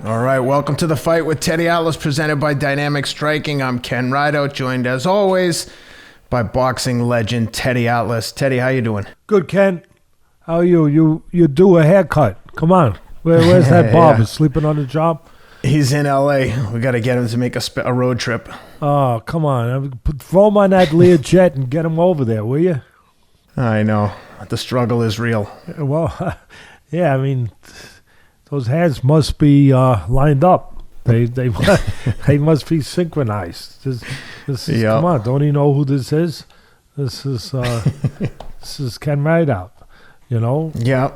All right, welcome to The Fight with Teddy Atlas, presented by Dynamic Striking. I'm Ken Rideout, joined as always by boxing legend Teddy Atlas. Teddy, how you doing? Good, Ken. How are you? You do a haircut. Come on. Where's that barber? Sleeping on the job? He's in L.A. We got to get him to make a road trip. Oh, come on. Throw him on that Learjet and get him over there, will you? I know. The struggle is real. Well, yeah, I mean, those hands must be lined up. They must be synchronized. This is, Come on, don't you know who this is? This is Ken Rideout. You know? Yeah.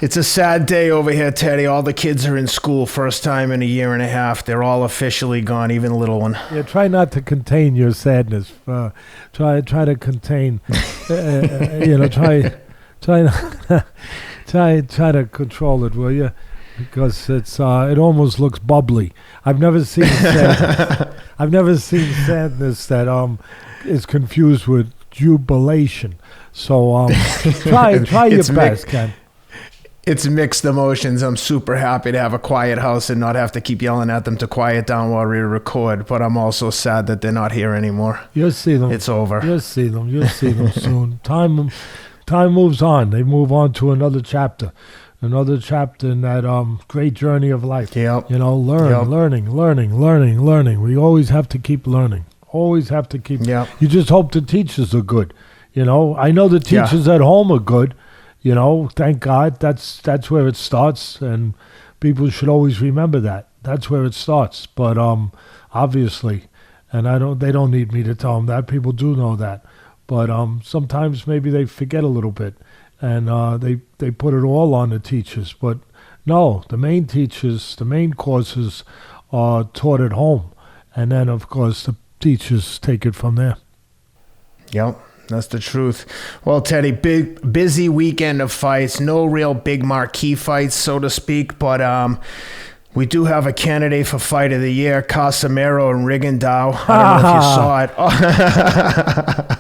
It's a sad day over here, Teddy. All the kids are in school, first time in a year and a half. They're all officially gone, even the little one. Yeah, try not to contain your sadness. Try to contain. Try to control it, will you? Because it almost looks bubbly. I've never seen sadness. I've never seen sadness that is confused with jubilation. So try your best, Ken. It's mixed emotions. I'm super happy to have a quiet house and not have to keep yelling at them to quiet down while we record. But I'm also sad that they're not here anymore. You'll see them. It's over. You'll see them soon. Time moves on. They move on to another chapter in that great journey of life. Yep. You know, learning. We always have to keep learning. Always have to keep. Yep. You just hope the teachers are good. You know, I know the teachers at home are good. You know, thank God. That's where it starts, and people should always remember that. That's where it starts. But obviously, and they don't need me to tell them that. People do know that. But sometimes maybe they forget a little bit, and they put it all on the teachers. But no, the main teachers, the main courses are taught at home, and then of course the teachers take it from there. Yep. That's the truth. Well, Teddy, busy weekend of fights. No real big marquee fights, so to speak, but we do have a candidate for Fight of the Year, Casimero and Rigondeaux. I don't know if you saw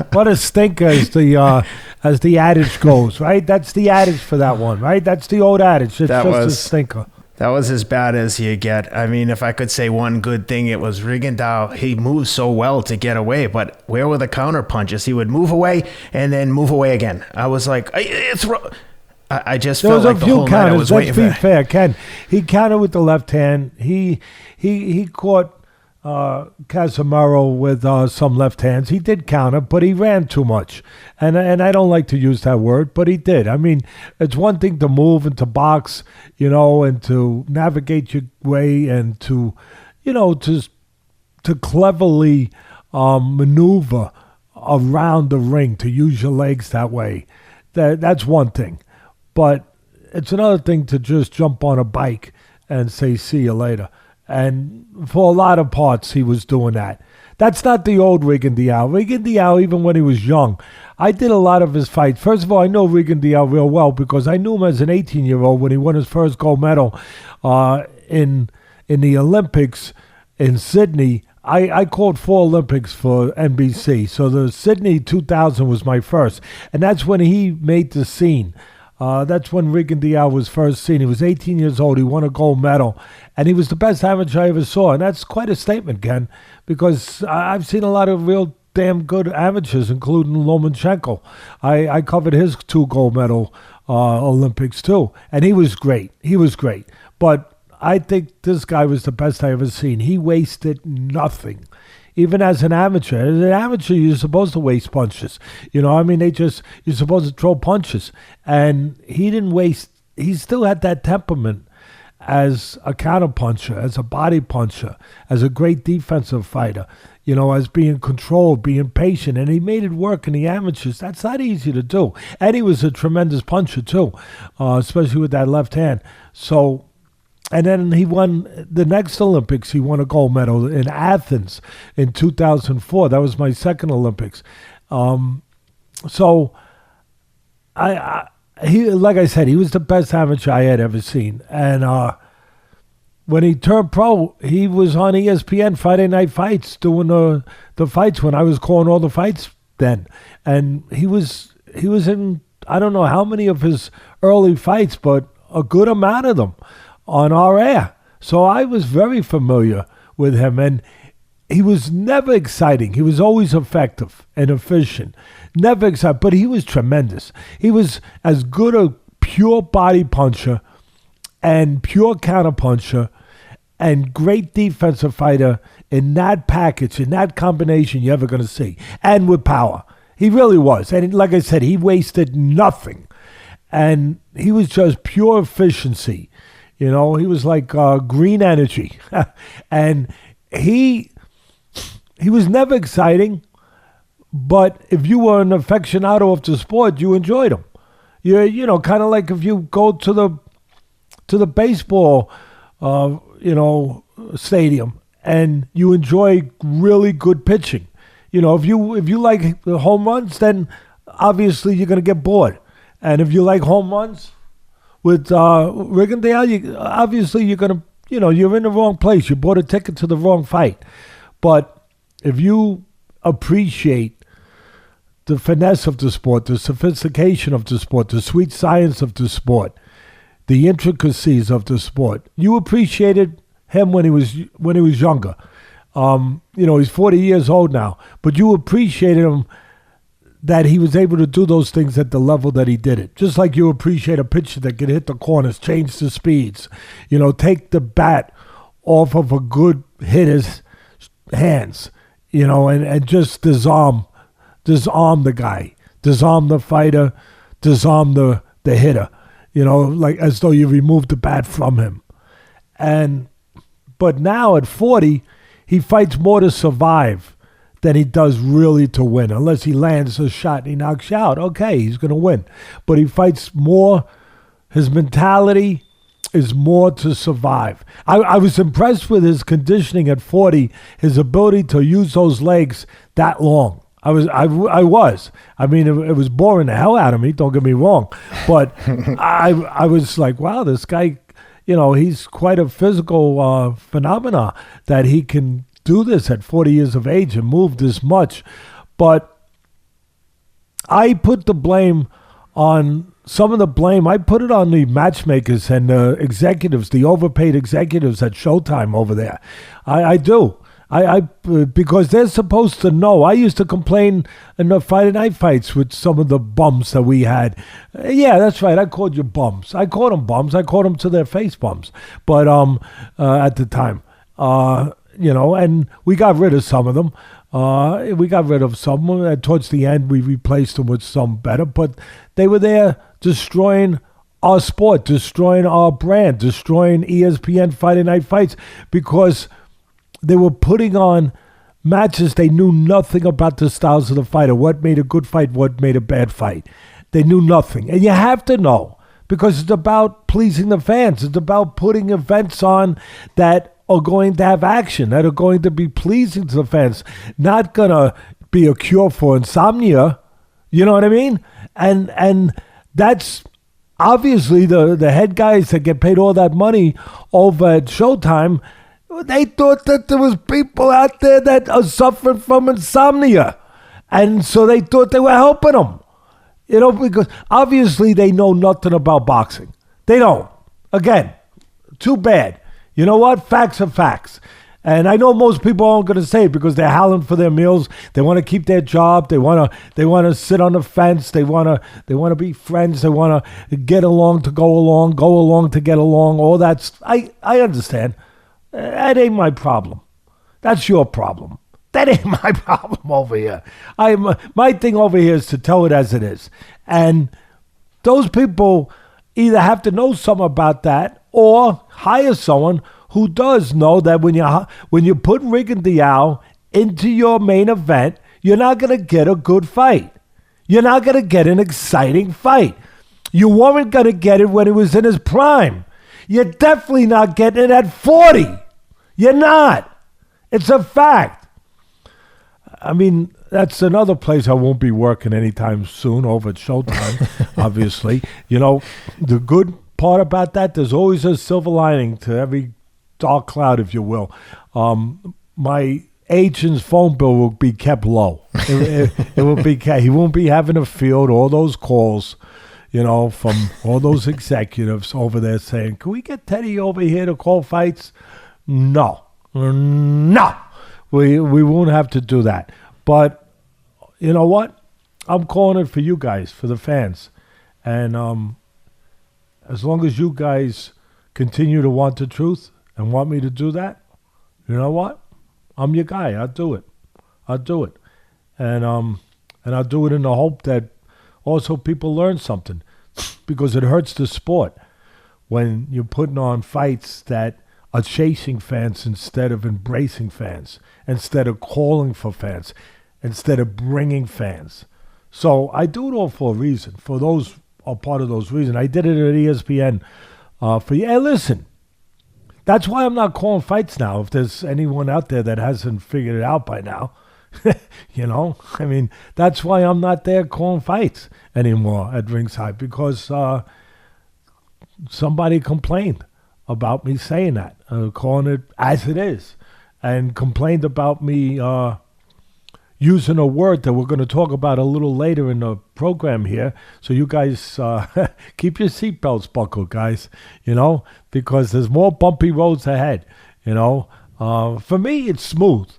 it. What a stinker, as the adage goes, right? That's the adage for that one, right? That's the old adage. It's just a stinker. That was as bad as you get. I mean, if I could say one good thing, it was Rigondeaux. He moved so well to get away, but where were the counter punches? He would move away and then move away again. I was like, I just felt like the whole night I was waiting for. Let's be fair, Ken. He countered with the left hand. He caught Casimero with some left hands. He did counter, but he ran too much. And I don't like to use that word, but he did. I mean, it's one thing to move and to box, you know, and to navigate your way and to, you know, to cleverly maneuver around the ring, to use your legs that way. That's one thing. But it's another thing to just jump on a bike and say, see you later. And for a lot of parts, he was doing that. That's not the old Rigondeaux. Rigondeaux, even when he was young, I did a lot of his fights. First of all, I know Rigondeaux real well because I knew him as an 18-year-old when he won his first gold medal in the Olympics in Sydney. I called 4 Olympics for NBC. So the Sydney 2000 was my first. And that's when he made the scene. That's when Rigondeaux was first seen. He was 18 years old. He won a gold medal. And he was the best amateur I ever saw. And that's quite a statement, Ken, because I've seen a lot of real damn good amateurs, including Lomachenko. I covered his 2 gold medal Olympics, too. And he was great. But I think this guy was the best I ever seen. He wasted nothing. Even as an amateur. As an amateur, you're supposed to waste punches. You know, I mean, you're supposed to throw punches. And he didn't waste. He still had that temperament as a counter puncher, as a body puncher, as a great defensive fighter, you know, as being controlled, being patient. And he made it work in the amateurs. That's not easy to do. And he was a tremendous puncher, too, especially with that left hand. So, and then he won the next Olympics. He won a gold medal in Athens in 2004. That was my second Olympics. So, he, like I said, he was the best amateur I had ever seen. And when he turned pro, he was on ESPN Friday Night Fights doing the fights when I was calling all the fights then. And he was in, I don't know how many of his early fights, but a good amount of them on our air. So I was very familiar with him, and he was never exciting. He was always effective and efficient. Never exciting, but he was tremendous. He was as good a pure body puncher and pure counter puncher and great defensive fighter in that package, in that combination you're ever going to see. And with power. He really was. And like I said, he wasted nothing. And he was just pure efficiency. You know, he was like green energy. And he was never exciting, but if you were an aficionado of the sport, you enjoyed him. You know, kind of like if you go to the baseball, stadium, and you enjoy really good pitching. You know, if you like the home runs, then obviously you're going to get bored. And if you like home runs with Rigondeaux, obviously you're going to, you're in the wrong place. You bought a ticket to the wrong fight. But if you appreciate the finesse of the sport, the sophistication of the sport, the sweet science of the sport, the intricacies of the sport, you appreciated him when he was younger. He's 40 years old now, but you appreciated him that he was able to do those things at the level that he did it. Just like you appreciate a pitcher that can hit the corners, change the speeds, take the bat off of a good hitter's hands, and just disarm the guy, disarm the fighter, disarm the hitter, like as though you removed the bat from him. But now at 40, he fights more to survive than he does really to win. Unless he lands a shot and he knocks you out, okay, he's going to win. But he fights more. His mentality is more to survive. I was impressed with his conditioning at 40, his ability to use those legs that long. I was. I mean, it was boring the hell out of me, don't get me wrong. But I was like, wow, this guy, he's quite a physical phenomena that he can do this at 40 years of age and move this much. But I put the blame on I put it on the matchmakers and the executives, the overpaid executives at Showtime over there. I do. Because they're supposed to know. I used to complain in the Friday night fights with some of the bums that we had. Yeah, that's right. I called you bums. I called them bums. I called them to their face bums. But at the time, and we got rid of some of them. We got rid of some. And towards the end, we replaced them with some better. But they were there destroying our sport, destroying our brand, destroying ESPN Friday night fights because they were putting on matches they knew nothing about the styles of the fighter, what made a good fight, what made a bad fight. They knew nothing. And you have to know because it's about pleasing the fans. It's about putting events on that are going to have action, that are going to be pleasing to the fans, not going to be a cure for insomnia. You know what I mean? And that's obviously the head guys that get paid all that money over at Showtime. They thought that there was people out there that are suffering from insomnia. And so they thought they were helping them. Because obviously they know nothing about boxing. They don't. Again, too bad. You know what? Facts are facts. And I know most people aren't going to say it because they're howling for their meals. They want to keep their job. They want to sit on the fence. They want to be friends. They want to get along to go along to get along. All that's I understand. That ain't my problem. That's your problem. That ain't my problem over here. My thing over here is to tell it as it is. And those people either have to know something about that or hire someone who does know that when you put Rigondeaux into your main event, you're not going to get a good fight. You're not going to get an exciting fight. You weren't going to get it when he was in his prime. You're definitely not getting it at 40. You're not. It's a fact. I mean, that's another place I won't be working anytime soon over at Showtime, obviously. The good part about that, there's always a silver lining to every dark cloud, if you will. My agent's phone bill will be kept low. It will be he won't be having to field all those calls, from all those executives over there saying, can we get Teddy over here to call fights? No. We won't have to do that. But you know what? I'm calling it for you guys, for the fans. And as long as you guys continue to want the truth and want me to do that, you know what? I'm your guy. I'll do it. And I'll do it in the hope that also people learn something, because it hurts the sport when you're putting on fights that are chasing fans instead of embracing fans, instead of calling for fans, instead of bringing fans. So I do it all for a reason. For those are part of those reasons. I did it at ESPN for you. Hey, listen, that's why I'm not calling fights now. If there's anyone out there that hasn't figured it out by now, that's why I'm not there calling fights anymore at ringside, because somebody complained about me saying that, calling it as it is, and complained about me using a word that we're going to talk about a little later in the program here. So you guys keep your seatbelts buckled, guys, because there's more bumpy roads ahead. For me, it's smooth,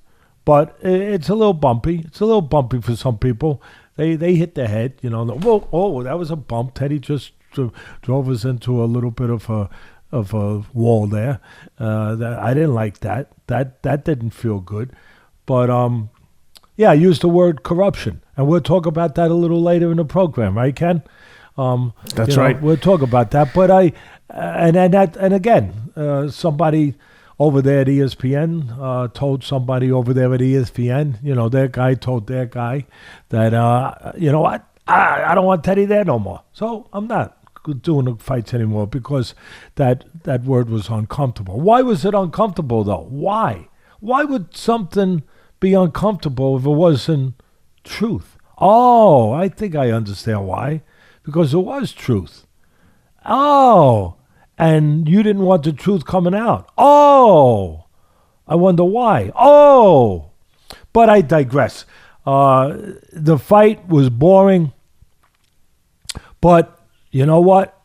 but it's a little bumpy. It's a little bumpy for some people. They hit their head, whoa, that was a bump. Teddy just drove us into a little bit of a wall there. I didn't like that. That didn't feel good. But I used the word corruption, and we'll talk about that a little later in the program, right, Ken? That's right. We'll talk about that. But again, somebody over there at ESPN told somebody over there at ESPN, their guy told their guy that, you know what, I don't want Teddy there no more. So I'm not doing the fights anymore, because that word was uncomfortable. Why was it uncomfortable, though? Why? Why would something be uncomfortable if it wasn't truth? Oh, I think I understand why. Because it was truth. Oh, and you didn't want the truth coming out. Oh, I wonder why. Oh, but I digress. The fight was boring, but you know what?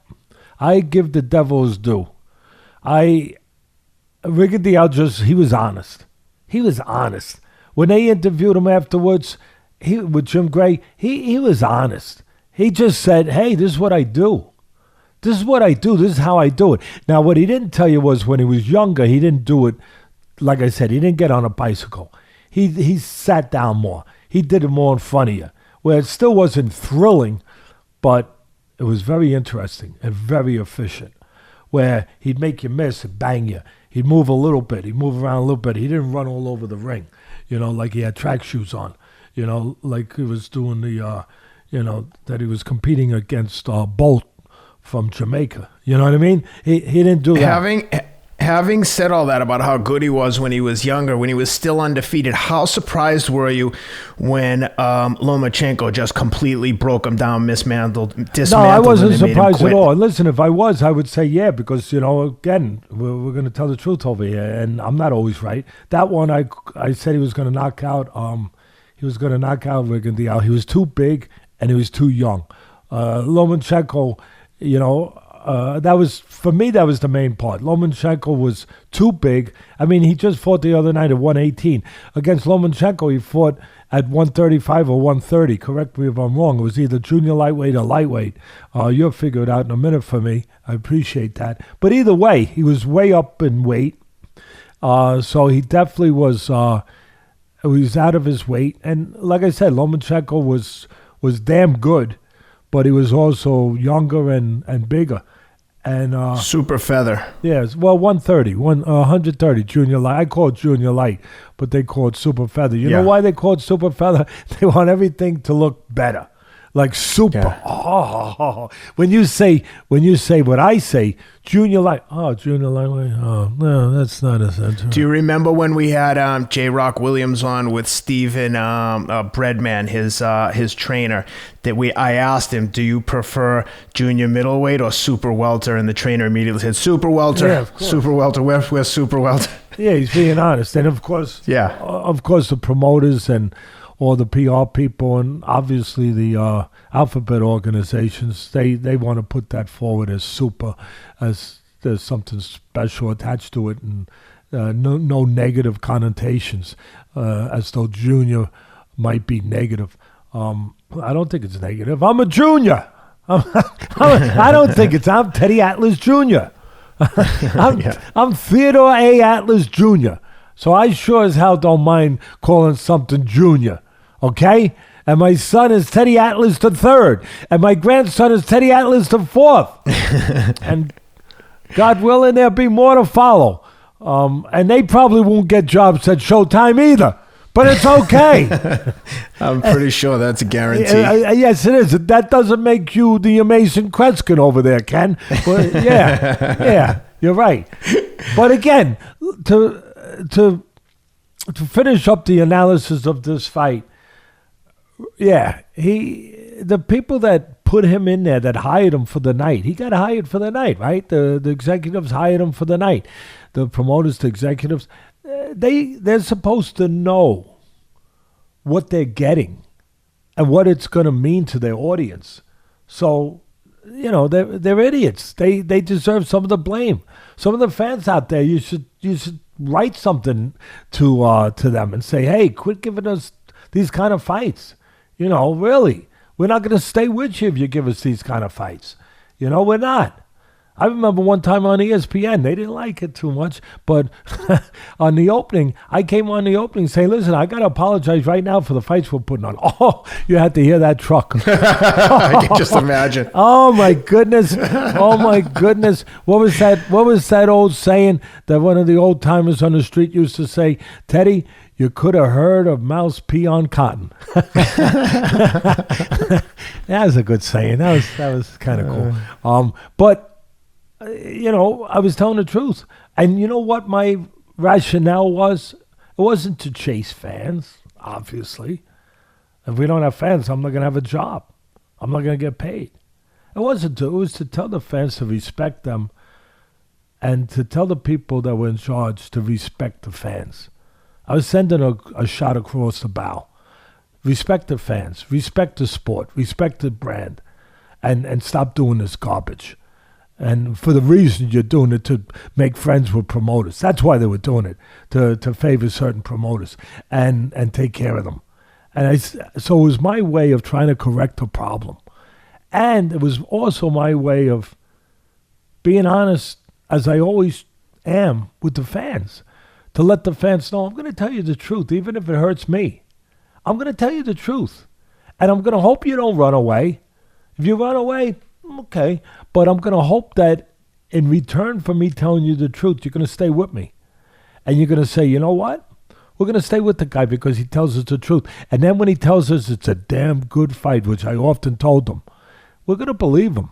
I give the devil his due. Rigondeaux he was honest. He was honest. When they interviewed him afterwards, with Jim Gray, he was honest. He just said, hey, this is what I do. This is what I do. This is how I do it. Now, what he didn't tell you was when he was younger, he didn't do it, like I said, he didn't get on a bicycle. He sat down more. He did it more in front of you, where it still wasn't thrilling, but it was very interesting and very efficient, where he'd make you miss and bang you. He'd move a little bit. He'd move around a little bit. He didn't run all over the ring, like he had track shoes on, like he was doing that he was competing against Bolt from Jamaica. You know what I mean? He didn't do that. Having said all that about how good he was when he was younger, when he was still undefeated, how surprised were you when Lomachenko just completely broke him down, dismantled No, I wasn't surprised at all. And listen, if I was, I would say yeah, because, again, we're going to tell the truth over here, and I'm not always right. That one, I said he was going to knock out Rigondeaux. He was too big, and he was too young. Lomachenko, that was, for me, that was the main part. Lomachenko was too big. I mean, he just fought the other night at 118. Against Lomachenko, he fought at 135 or 130. Correct me if I'm wrong. It was either junior lightweight or lightweight. You'll figure it out in a minute for me. I appreciate that. But either way, he was way up in weight. So he definitely was out of his weight. And like I said, Lomachenko was damn good, but he was also younger and bigger. And super feather. Yes, well, 130 junior light. I call it junior light, but they call it super feather. You know why they call it super feather? They want everything to look better, like super. Yeah. Oh, when you say what I say, junior light. Oh, junior lightweight. Oh, no, that's not essential. Do you remember when we had J. Rock Williams on with Steven Breadman, his trainer? I asked him, do you prefer junior middleweight or super welter? And the trainer immediately said, super welter. Yeah, of course. Super welter. We're super welter. Yeah, he's being honest. And of course, the promoters and all the PR people and obviously the alphabet organizations, they want to put that forward as super, as there's something special attached to it, and no negative connotations, as though junior might be negative. I don't think it's negative. I'm a junior. I don't think it's. I'm Teddy Atlas Jr. I'm Theodore A. Atlas Jr. So I sure as hell don't mind calling something junior. Okay? And my son is Teddy Atlas the third. And my grandson is Teddy Atlas the fourth. And God willing, there'll be more to follow. And they probably won't get jobs at Showtime either. But it's okay. I'm pretty sure that's a guarantee. Yes, it is. That doesn't make you the amazing Kretzkin over there, Ken. But yeah, you're right. But again, to finish up the analysis of this fight, the people that put him in there, that hired him for the night, he got hired for the night, right? The executives hired him for the night. The promoters, the executives, they're supposed to know what they're getting and what it's going to mean to their audience. So, they're idiots. They deserve some of the blame. Some of the fans out there, you should write something to them and say, hey, quit giving us these kind of fights. Really, we're not going to stay with you if you give us these kind of fights. We're not. I remember one time on ESPN, they didn't like it too much, but on the opening, I came on the opening saying, listen, I got to apologize right now for the fights we're putting on. Oh, you had to hear that truck. I can just imagine. Oh, my goodness. Oh, my goodness. What was that old saying that one of the old timers on the street used to say, Teddy, you could have heard a mouse pee on cotton. That was a good saying. That was kind of cool. But I was telling the truth. And you know what my rationale was? It wasn't to chase fans, obviously. If we don't have fans, I'm not going to have a job. I'm not going to get paid. It was to tell the fans to respect them and to tell the people that were in charge to respect the fans. I was sending a shot across the bow. Respect the fans. Respect the sport. Respect the brand. And stop doing this garbage. And for the reason you're doing it, to make friends with promoters. That's why they were doing it, to favor certain promoters and take care of them. And so it was my way of trying to correct a problem. And it was also my way of being honest, as I always am, with the fans. To let the fans know, I'm going to tell you the truth, even if it hurts me. I'm going to tell you the truth. And I'm going to hope you don't run away. If you run away, okay, but I'm going to hope that in return for me telling you the truth, you're going to stay with me. And you're going to say, you know what? We're going to stay with the guy because he tells us the truth. And then when he tells us it's a damn good fight, which I often told them, we're going to believe him.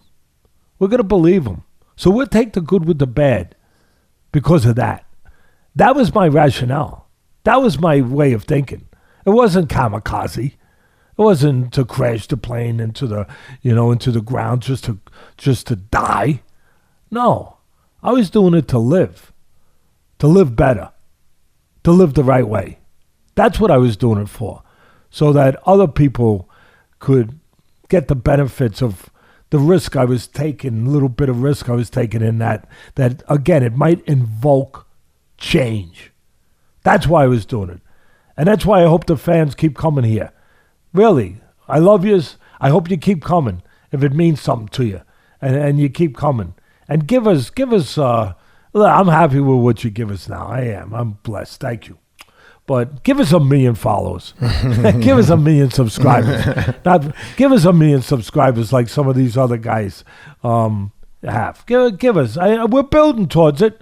We're going to believe him. So we'll take the good with the bad because of that. That was my rationale. That was my way of thinking. It wasn't kamikaze. It wasn't to crash the plane into the ground just to die. No, I was doing it to live better, to live the right way. That's what I was doing it for, so that other people could get the benefits of the risk I was taking, a little bit of risk I was taking in that again, it might invoke change. That's why I was doing it. And that's why I hope the fans keep coming here. Really, I love yous. I hope you keep coming if it means something to you. And you keep coming. And give us, I'm happy with what you give us now. I am. I'm blessed. Thank you. But give us 1 million followers. Give us 1 million subscribers. Give us 1 million subscribers like some of these other guys have. Give us. We're building towards it.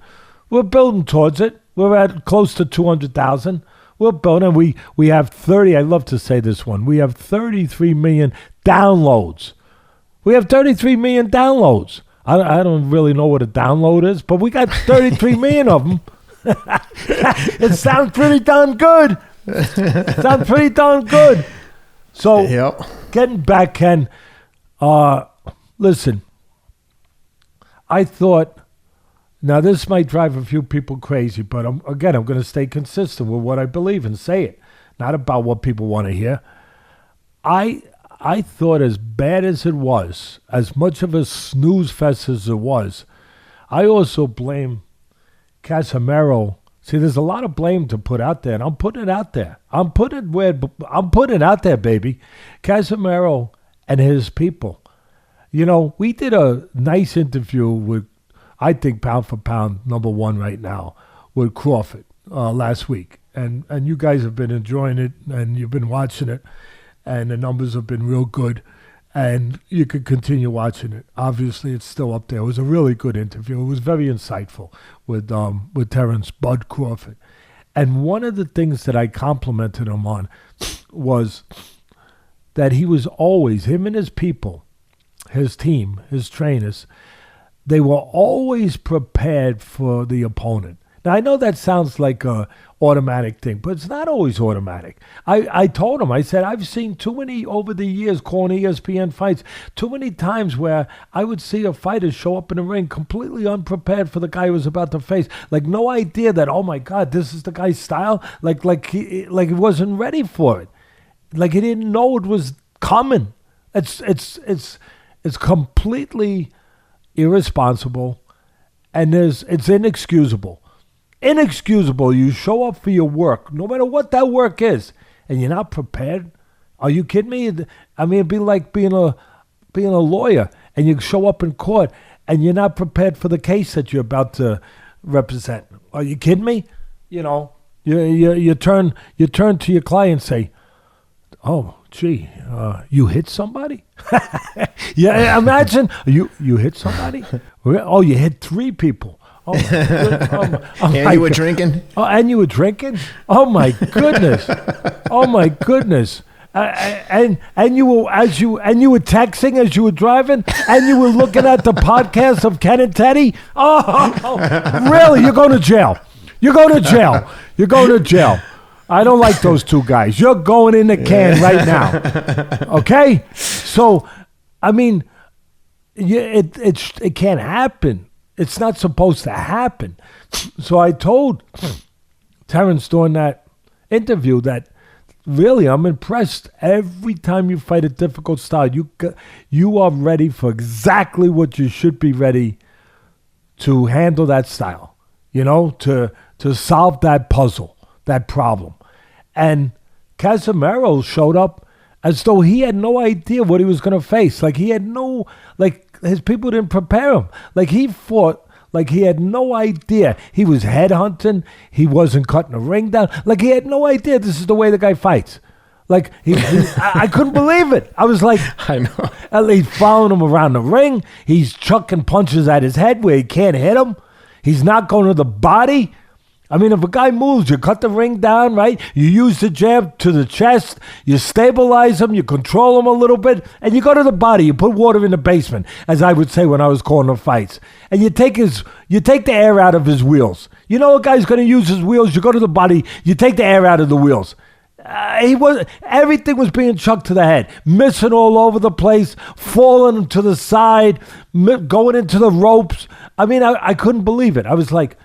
We're at close to 200,000. We're building. We have 30. I love to say this one. We have 33 million downloads. We have 33 million downloads. I don't really know what a download is, but we got 33 million of them. It sounds pretty darn good. So, yep. Getting back, Ken, listen, I thought, now this might drive a few people crazy, but I'm going to stay consistent with what I believe and say it. not about what people want to hear. I thought as bad as it was, as much of a snooze fest as it was, I also blame Casimero. See, there's a lot of blame to put out there, and I'm putting it out there. I'm putting it out there, baby. Casimero and his people. You know, we did a nice interview with, I think, pound for pound, number one right now, with Crawford last week. And you guys have been enjoying it, and you've been watching it, and the numbers have been real good, and you could continue watching it. Obviously, it's still up there. It was a really good interview. It was very insightful with Terrence Bud Crawford. And one of the things that I complimented him on was that he was always, him and his people, his team, his trainers, they were always prepared for the opponent. Now, I know that sounds like a automatic thing, but it's not always automatic. I told him, I said, I've seen too many over the years calling ESPN fights, too many times where I would see a fighter show up in the ring completely unprepared for the guy he was about to face. Like no idea that, oh my God, this is the guy's style. Like he wasn't ready for it. Like he didn't know it was coming. It's completely irresponsible, and it's inexcusable. Inexcusable. You show up for your work, no matter what that work is, and you're not prepared. Are you kidding me? I mean, it'd be like being a lawyer, and you show up in court, and you're not prepared for the case that you're about to represent. Are you kidding me? You know, you turn to your client and say, "Oh, gee, you hit somebody?" Yeah, imagine you hit somebody. Oh, you hit 3 people. Oh, and you were drinking? Oh, and you were drinking? Oh my goodness! Oh my goodness! And you were texting as you were driving, and you were looking at the podcast of Ken and Teddy. Oh, really? You're going to jail. You're going to jail. You're going to jail. I don't like those 2 guys. You're going in the can right now. Okay? So, I mean, it can't happen. It's not supposed to happen. So I told Terrence during that interview that really I'm impressed. Every time you fight a difficult style, you are ready for exactly what you should be ready to handle that style, you know, to solve that puzzle, that problem. And Casimero showed up as though he had no idea what he was going to face. Like he had his people didn't prepare him. Like he fought like he had no idea. He was headhunting. He wasn't cutting the ring down. Like he had no idea this is the way the guy fights. Like I couldn't believe it. I was like, I know. He's following him around the ring. He's chucking punches at his head where he can't hit him. He's not going to the body. I mean, if a guy moves, you cut the ring down, right? You use the jab to the chest, you stabilize him, you control him a little bit, and you go to the body. You put water in the basement, as I would say when I was calling the fights. And you take the air out of his wheels. You know a guy's going to use his wheels, you go to the body, you take the air out of the wheels. Everything was being chucked to the head, missing all over the place, falling to the side, going into the ropes. I mean, I couldn't believe it. I was like,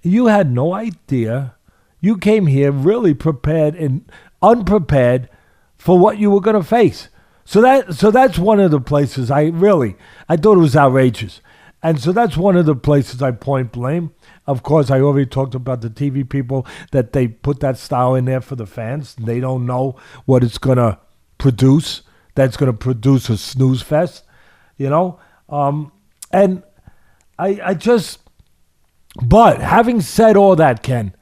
you had no idea. You came here really prepared and unprepared for what you were going to face. So that's one of the places I thought it was outrageous. And so that's one of the places I point blame. Of course, I already talked about the TV people, that they put that style in there for the fans. They don't know what it's going to produce. That's going to produce a snooze fest, you know? And I just... But having said all that, Ken,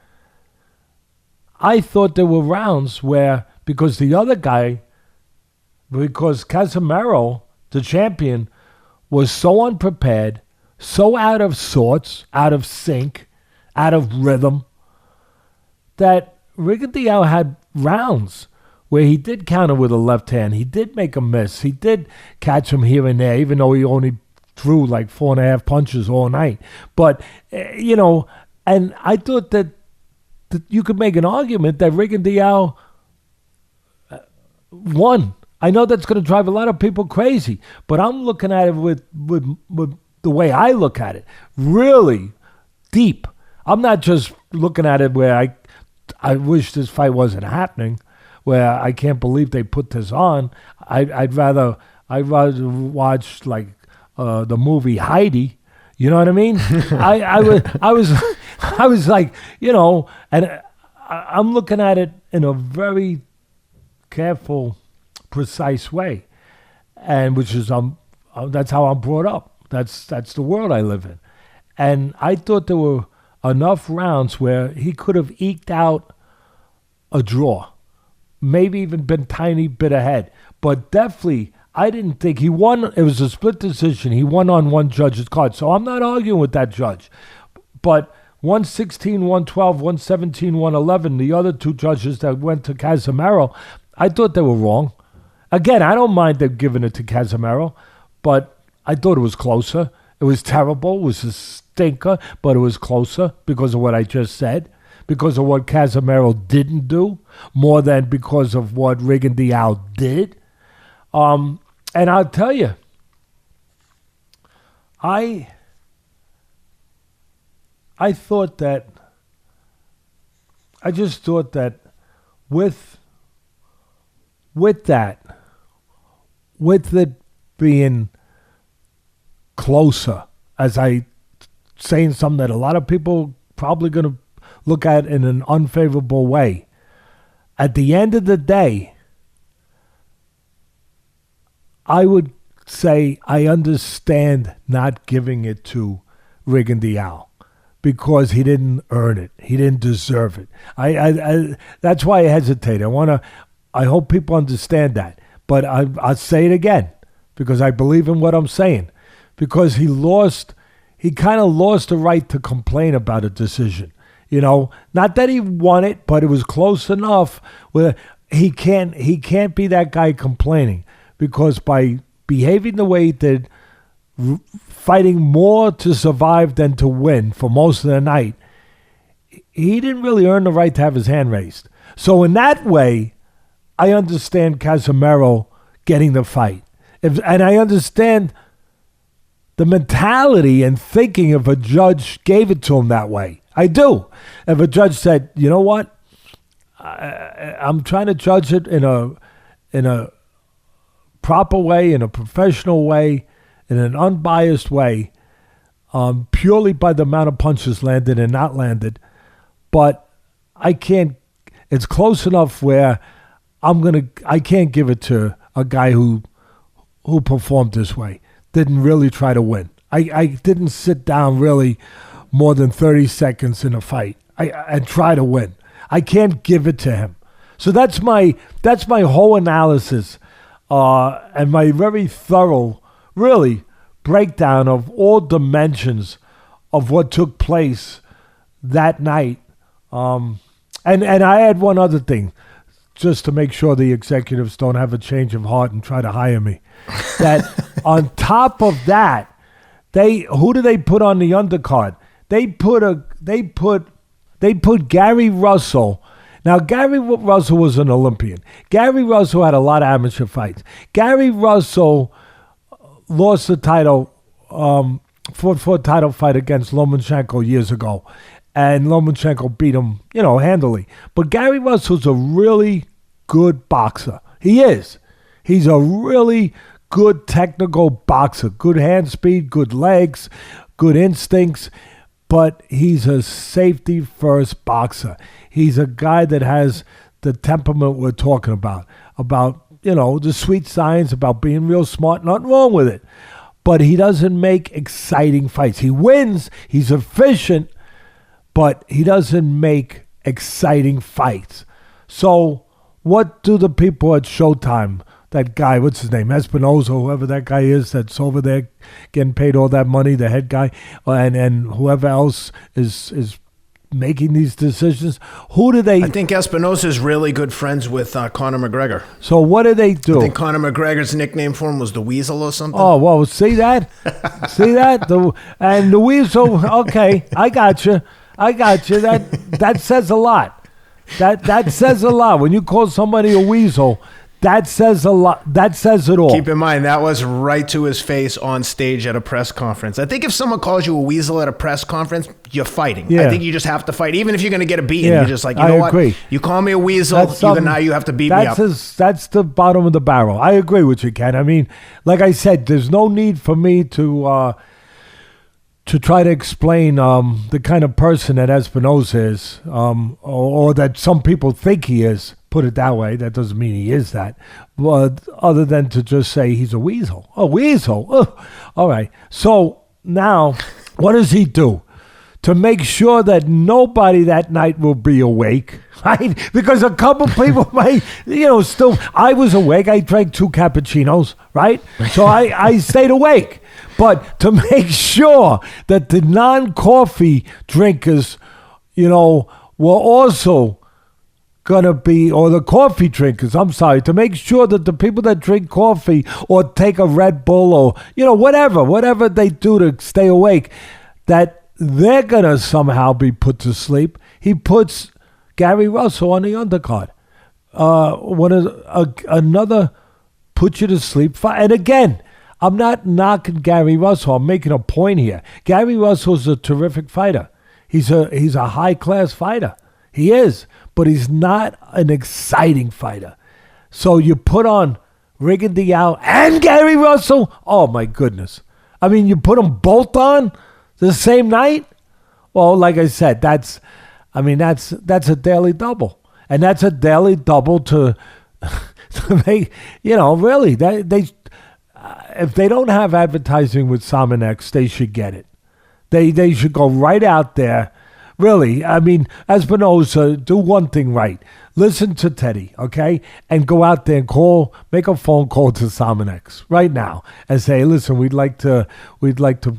I thought there were rounds where, because Casimero, the champion, was so unprepared, so out of sorts, out of sync, out of rhythm, that Rigondeaux had rounds where he did counter with a left hand. He did make a miss. He did catch him here and there, even though he only threw like 4.5 punches all night. But, you know, and I thought that you could make an argument that Rigondeaux won. I know that's going to drive a lot of people crazy, but I'm looking at it with the way I look at it, really deep. I'm not just looking at it where I wish this fight wasn't happening. where I can't believe they put this on. I'd rather watch like the movie Heidi. You know what I mean? I was like, and I'm looking at it in a very careful, precise way, and which is that's how I'm brought up. That's the world I live in, and I thought there were enough rounds where he could have eked out a draw, maybe even been tiny bit ahead, but definitely I didn't think he won. It was a split decision. He won on one judge's card, so I'm not arguing with that judge, but 116, 112, 117, 111, the other two judges that went to Casimero, I thought they were wrong. Again, I don't mind them giving it to Casimero, but I thought it was closer. It was terrible. It was a stinker, but it was closer because of what I just said, because of what Casimero didn't do, more than because of what Rigondeaux did. And I'll tell you, I just thought that with it being closer, as I saying something that a lot of people probably going to look at in an unfavorable way, at the end of the day, I would say I understand not giving it to Rigondeaux, because he didn't earn it. He didn't deserve it. I that's why I hesitate. I hope people understand that. But I'll say it again, because I believe in what I'm saying. Because he kind of lost the right to complain about a decision. Not that he won it, but it was close enough where he can't be that guy complaining, because by behaving the way he did, fighting more to survive than to win for most of the night, he didn't really earn the right to have his hand raised. So in that way, I understand Casimero getting the fight. And I understand the mentality and thinking if a judge gave it to him that way. I do. If a judge said, you know what, I'm trying to judge it in a proper way, in a professional way, in an unbiased way, purely by the amount of punches landed and not landed. But it's close enough where I can't give it to a guy who performed this way. Didn't really try to win. I didn't sit down really more than 30 seconds in a fight and try to win. I can't give it to him. So that's my whole analysis, and my very thorough, really, breakdown of all dimensions of what took place that night. And I had one other thing, just to make sure the executives don't have a change of heart and try to hire me. That on top of that, who do they put on the undercard? They put Gary Russell. Now, Gary Russell was an Olympian. Gary Russell had a lot of amateur fights. Gary Russell lost the title, fought for a title fight against Lomachenko years ago. And Lomachenko beat him, handily. But Gary Russell's a really good boxer. He is. He's a really good technical boxer. Good hand speed, good legs, good instincts. But he's a safety-first boxer. He's a guy that has the temperament we're talking about the sweet science, about being real smart. Nothing wrong with it. But he doesn't make exciting fights. He wins. He's efficient. But he doesn't make exciting fights. So what do the people at Showtime, that guy, what's his name, Espinosa, whoever that guy is that's over there getting paid all that money, the head guy, and whoever else is making these decisions, who do they... I think Espinosa is really good friends with Conor McGregor. So what do they do? I think Conor McGregor's nickname for him was the Weasel or something. Oh, well, see that? See that? And the Weasel, okay, I got you. That says a lot. That says a lot. When you call somebody a weasel, That says a lot. That says it all. Keep in mind, that was right to his face on stage at a press conference. I think if someone calls you a weasel at a press conference, you're fighting. Yeah. I think you just have to fight. Even if you're going to get a beating, Yeah, you're just like, you know I agree. what? You call me a weasel, now you have to beat me up. That's the bottom of the barrel. I agree with you, Ken. I mean, like I said, there's no need for me to try to explain the kind of person that Espinosa is, or that some people think he is. Put it that way. That doesn't mean he is that. But other than to just say he's a weasel. A weasel. Oh. All right. So now, what does he do? To make sure that nobody that night will be awake, right? Because a couple people might, still, I was awake. I drank 2 cappuccinos, right? So I stayed awake. But to make sure that the non-coffee drinkers, were also going to be, or the coffee drinkers, I'm sorry, to make sure that the people that drink coffee or take a Red Bull or, whatever they do to stay awake, that they're going to somehow be put to sleep. He puts Gary Russell on the undercard. Another put you to sleep fight. And again, I'm not knocking Gary Russell. I'm making a point here. Gary Russell's a terrific fighter. He's a high-class fighter. He is. But he's not an exciting fighter. So you put on Rigondeaux and Gary Russell? Oh, my goodness. I mean, you put them both on the same night? Well, like I said, that's a daily double. And that's a daily double to make, really, they if they don't have advertising with Salmonex, they should get it. They should go right out there. Really, I mean, Espinosa, do one thing right. Listen to Teddy, okay? And go out there and make a phone call to Salmonex right now and say, listen, we'd like to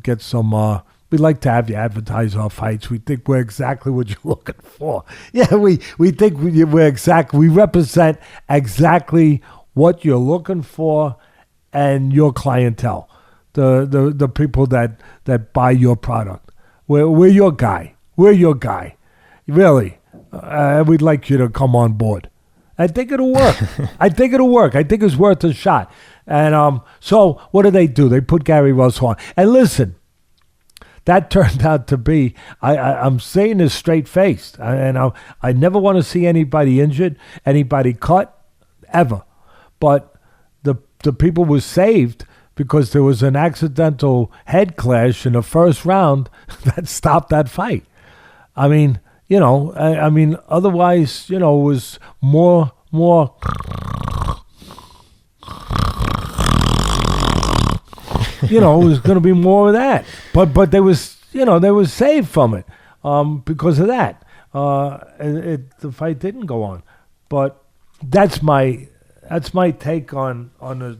get some, we'd like to have you advertise our fights. We think we're exactly what you're looking for. Yeah, we think we represent exactly what you're looking for and your clientele, the people that buy your product. We're your guy. We're your guy. Really. We'd like you to come on board. I think it'll work. I think it's worth a shot. And so what do? They put Gary Russell on. And listen, that turned out to be, I'm saying this straight-faced, and I never want to see anybody injured, anybody cut, ever. But the people were saved because there was an accidental head clash in the first round that stopped that fight. I mean, otherwise, it was more. It was going to be more of that. But they was saved from it because of that. The fight didn't go on. But that's my take on a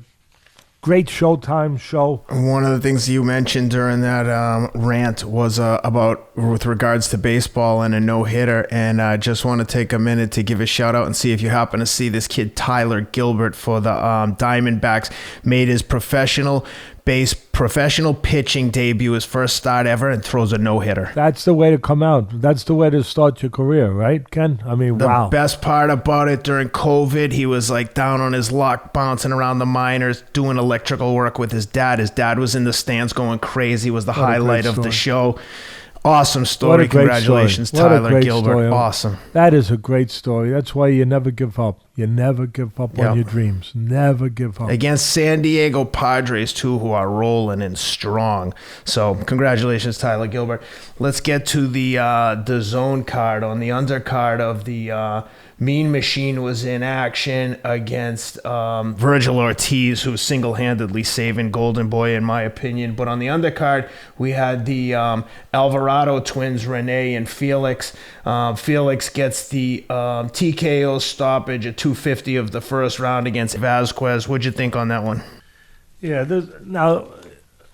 great Showtime show. One of the things you mentioned during that rant was with regards to baseball and a no-hitter, and I just want to take a minute to give a shout-out and see if you happen to see this kid Tyler Gilbert for the Diamondbacks made his professional pitching debut, his first start ever, and throws a no-hitter. That's the way to come out. That's the way to start your career, right, Ken? I mean, wow. The best part about it, during COVID, he was like down on his luck, bouncing around the minors, doing electrical work with his dad. His dad was in the stands going crazy, was the highlight of the show. Awesome story. Congratulations, Tyler Gilbert. Story. Awesome. That is a great story. That's why you never give up. You never give up on your dreams. Never give up. Against San Diego Padres, too, who are rolling and strong. So congratulations, Tyler Gilbert. Let's get to the zone card. On the undercard of the Mean Machine was in action against Vergil Ortiz, who's single-handedly saving Golden Boy, in my opinion. But on the undercard, we had the Alvarado twins, Rene and Felix. Felix gets the TKO stoppage at 250 of the first round against Vazquez. What'd you think on that one? Yeah, now,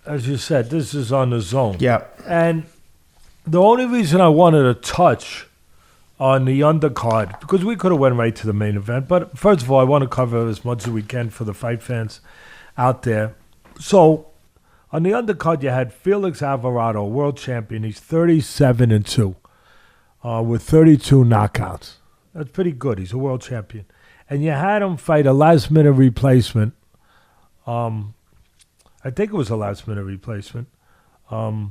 as you said, this is on the zone. Yeah. And the only reason I wanted to touch on the undercard, because we could have went right to the main event, but first of all, I want to cover as much as we can for the fight fans out there. So, on the undercard, you had Felix Alvarado, world champion. He's 37-2 with 32 knockouts. That's pretty good. He's a world champion. and you had him fight a last-minute replacement. I think it was a last-minute replacement. I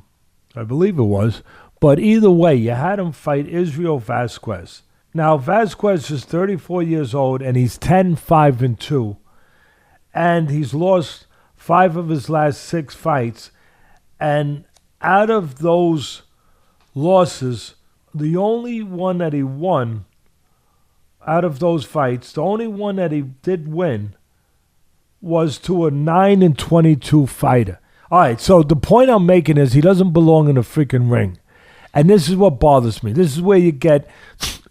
believe it was. But either way, you had him fight Israel Vazquez. Now, Vazquez is 34 years old, and he's 10-5-2. And he's lost 5 of his last 6 fights. And out of those losses, the only one that he won out of those fights, the only one that he did win was to a 9-22 fighter. All right, so the point I'm making is he doesn't belong in a freaking ring. And this is what bothers me. This is where you get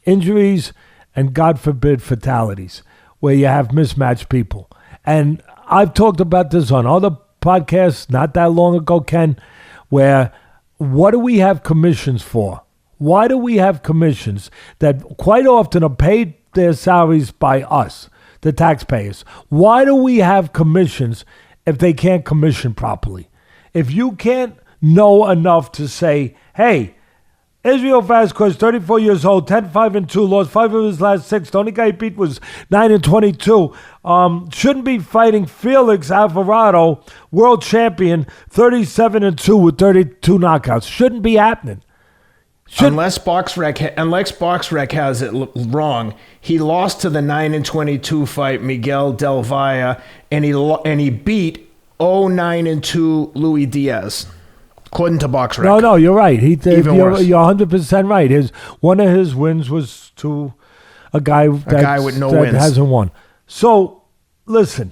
injuries and, God forbid, fatalities, where you have mismatched people. And I've talked about this on other podcasts not that long ago, Ken, where what do we have commissions for? Why do we have commissions that quite often are paid their salaries by us, the taxpayers? Why do we have commissions if they can't commission properly? If you can't know enough to say, hey, Israel Vazquez, 34 years old, 10-5-2, lost 5 of his last 6. The only guy he beat was 9-22. Shouldn't be fighting Felix Alvarado, world champion, 37-2 with 32 knockouts. Shouldn't be happening. Unless BoxRec has it wrong, he lost to the 9-22 fight Miguel Del Valle, and he beat 0-9-2 Louis Diaz. According to BoxRec. No, you're right. You're worse. 100% right. One of his wins was to a guy with no wins. Hasn't won. So, listen,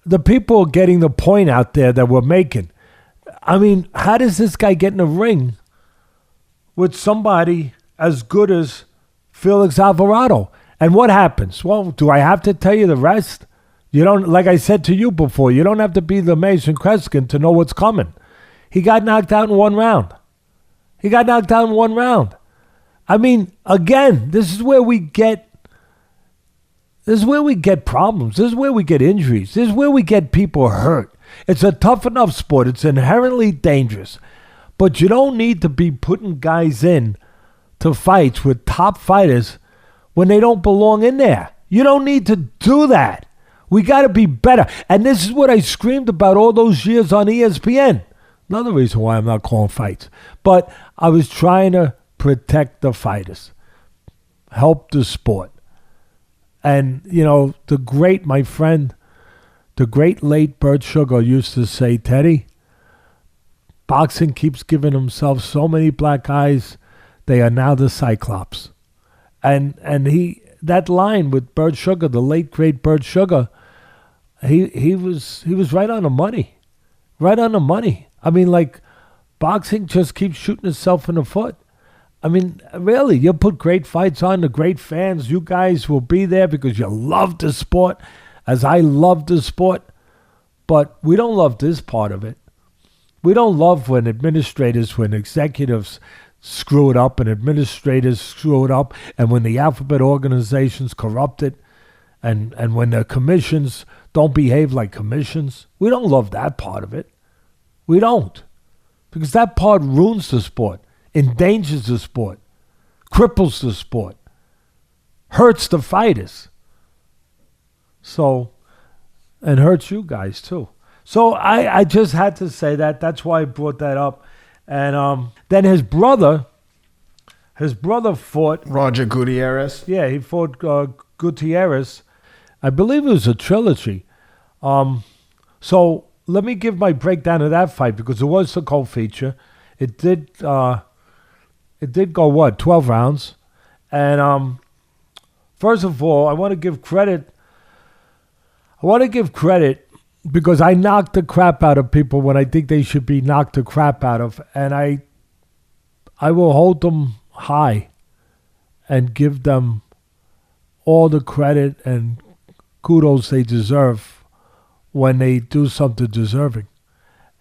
the people are getting the point out there that we're making. I mean, how does this guy get in a ring with somebody as good as Felix Alvarado? And what happens? Well, do I have to tell you the rest? You don't, like I said to you before, you don't have to be the Mason Kreskin to know what's coming. He got knocked out in 1 round. I mean, again, this is where we get problems. This is where we get injuries. This is where we get people hurt. It's a tough enough sport. It's inherently dangerous. But you don't need to be putting guys in to fights with top fighters when they don't belong in there. You don't need to do that. We got to be better. And this is what I screamed about all those years on ESPN. Another reason why I'm not calling fights. But I was trying to protect the fighters, help the sport. And, you know, the great late Bert Sugar used to say, Teddy, boxing keeps giving himself so many black eyes, they are now the Cyclops. And that line with Bert Sugar, the late great Bert Sugar, he was right on the money. Right on the money. I mean, like, boxing just keeps shooting itself in the foot. I mean, really, you put great fights on, the great fans, you guys will be there because you love the sport, as I love the sport. But we don't love this part of it. We don't love when executives screw it up and administrators screw it up, and when the alphabet organizations corrupt it, and when the commissions don't behave like commissions. We don't love that part of it. We don't. Because that part ruins the sport, endangers the sport, cripples the sport, hurts the fighters. So, and hurts you guys too. So I just had to say that. That's why I brought that up. And then his brother fought... Roger Gutierrez? Yeah, he fought Gutierrez. I believe it was a trilogy. So let me give my breakdown of that fight because it was a co-feature. It did go 12 rounds. And first of all, I want to give credit because I knocked the crap out of people when I think they should be knocked the crap out of, and I will hold them high and give them all the credit and kudos they deserve when they do something deserving.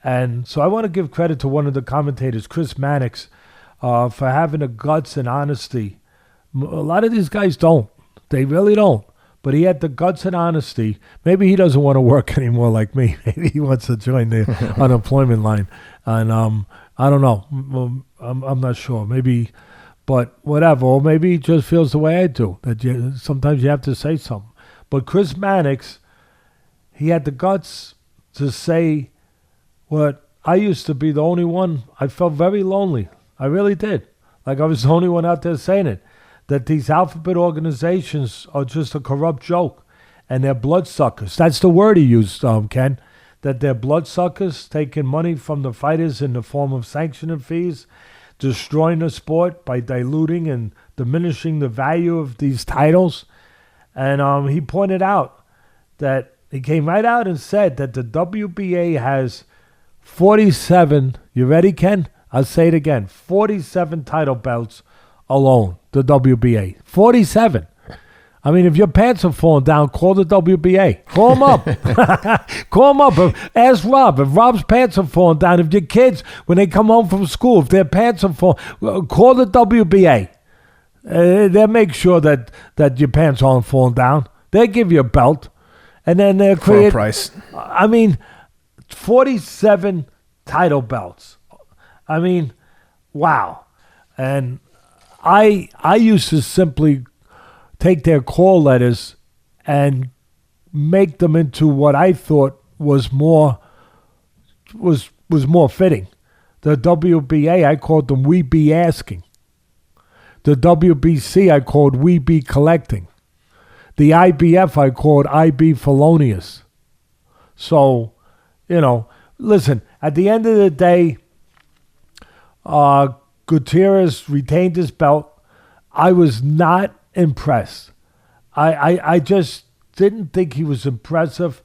And so I want to give credit to one of the commentators, Chris Mannix, for having the guts and honesty. A lot of these guys don't. They really don't. But he had the guts and honesty. Maybe he doesn't want to work anymore like me. Maybe he wants to join the unemployment line. And I don't know. I'm not sure. Maybe, but whatever. Or maybe he just feels the way I do. That sometimes you have to say something. But Chris Mannix, he had the guts to say what I used to be the only one. I felt very lonely. I really did. Like I was the only one out there saying it. That these alphabet organizations are just a corrupt joke. And they're bloodsuckers. That's the word he used, Ken. That they're bloodsuckers, taking money from the fighters in the form of sanctioning fees, destroying the sport by diluting and diminishing the value of these titles. And he pointed out that he came right out and said that the WBA has 47, you ready, Ken? I'll say it again, 47 title belts alone, the WBA. 47. I mean, if your pants are falling down, call the WBA. Call them up. Call them up. Ask Rob. If Rob's pants are falling down, if your kids, when they come home from school, if their pants are falling, call the WBA. They'll make sure that your pants aren't falling down. They'll give you a belt. And then they'll create... For a price. I mean, 47 title belts. I mean, wow. And I used to simply take their call letters and make them into what I thought was more fitting. The WBA, I called them We Be Asking. The WBC, I called We Be Collecting. The IBF, I called I Be Felonious. So, listen, at the end of the day, Gutierrez retained his belt. I was not impressed. I just didn't think he was impressive.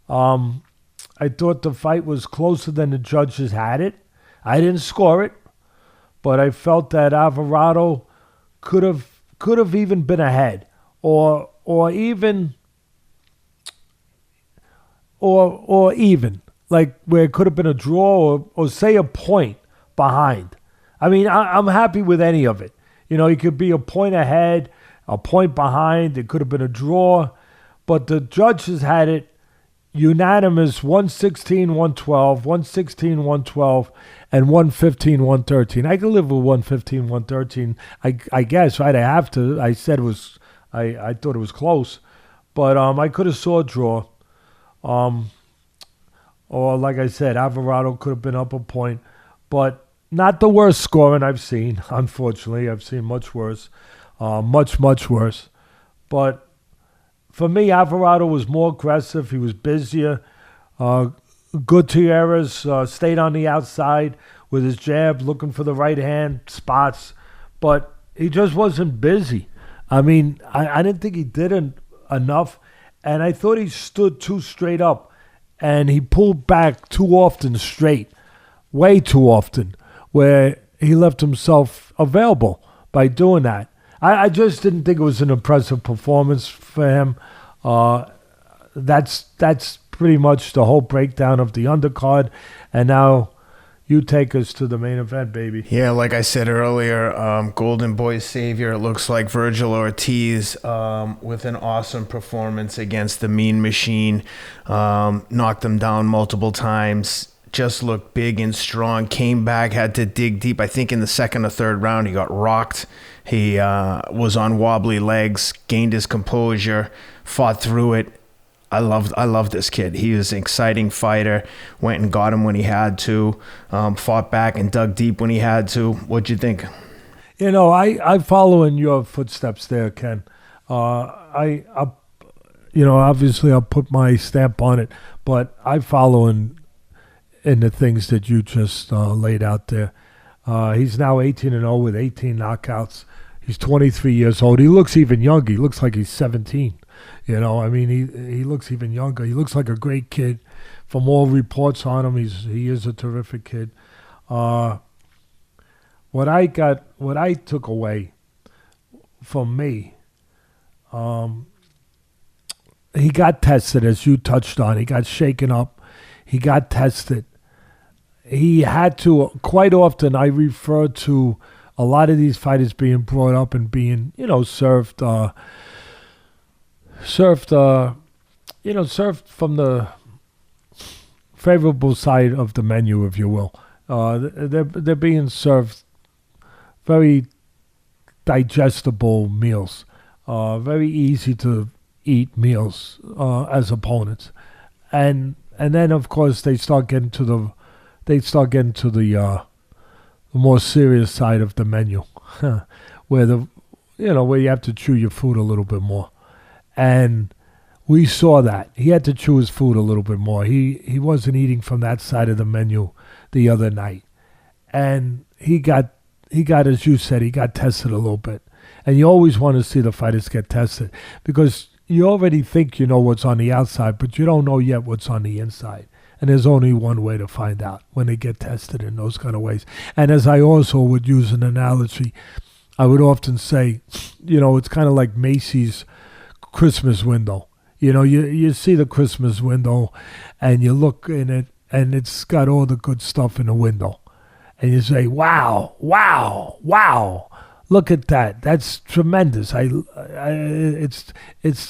I thought the fight was closer than the judges had it. I didn't score it, but I felt that Alvarado could have even been ahead, or even like where it could have been a draw or say a point behind. I mean, I'm happy with any of it. He could be a point ahead, a point behind. It could have been a draw. But the judges had it unanimous 116, 112, 116, 112, and 115, 113. I could live with 115, 113. I guess, right? I have to. I said it was, I thought it was close. But I could have saw a draw. Or like I said, Alvarado could have been up a point. But not the worst scoring I've seen, unfortunately. I've seen much worse. Much worse. But for me, Alvarado was more aggressive. He was busier. Gutierrez stayed on the outside with his jab, looking for the right hand spots. But he just wasn't busy. I mean, I didn't think he did enough. And I thought he stood too straight up. And he pulled back too often straight. Way too often. Where he left himself available by doing that. I just didn't think it was an impressive performance for him. That's pretty much the whole breakdown of the undercard. And now you take us to the main event, baby. Yeah, like I said earlier, Golden Boy's savior, it looks like Vergil Ortiz with an awesome performance against the Mean Machine. Knocked him down multiple times. Just looked big and strong, came back, had to dig deep. I think in the second or third round, he got rocked. He was on wobbly legs, gained his composure, fought through it. I love this kid. He was an exciting fighter, went and got him when he had to, fought back and dug deep when he had to. What'd you think? I follow in your footsteps there, Ken. Obviously I'll put my stamp on it, but I follow in the things that you just laid out there. He's now 18-0 with 18 knockouts. He's 23 years old. He looks even younger. He looks like he's 17. He looks even younger. He looks like a great kid. From all reports on him, he is a terrific kid. What I took away from me, he got tested, as you touched on. He got shaken up. He got tested. He had to, quite often, I refer to a lot of these fighters being brought up and being, served from the favorable side of the menu, if you will. They're being served very digestible meals, very easy to eat meals as opponents, and then of course they start getting to the more serious side of the menu, where where you have to chew your food a little bit more, and we saw that he had to chew his food a little bit more. He wasn't eating from that side of the menu the other night, and he got as you said, he got tested a little bit. And you always want to see the fighters get tested because you already think you know what's on the outside, but you don't know yet what's on the inside. And there's only one way to find out, when they get tested in those kind of ways. And as I also would use an analogy, I would often say, it's kind of like Macy's Christmas window. You see the Christmas window and you look in it and it's got all the good stuff in the window. And you say, wow, wow, wow. Look at that. That's tremendous. It's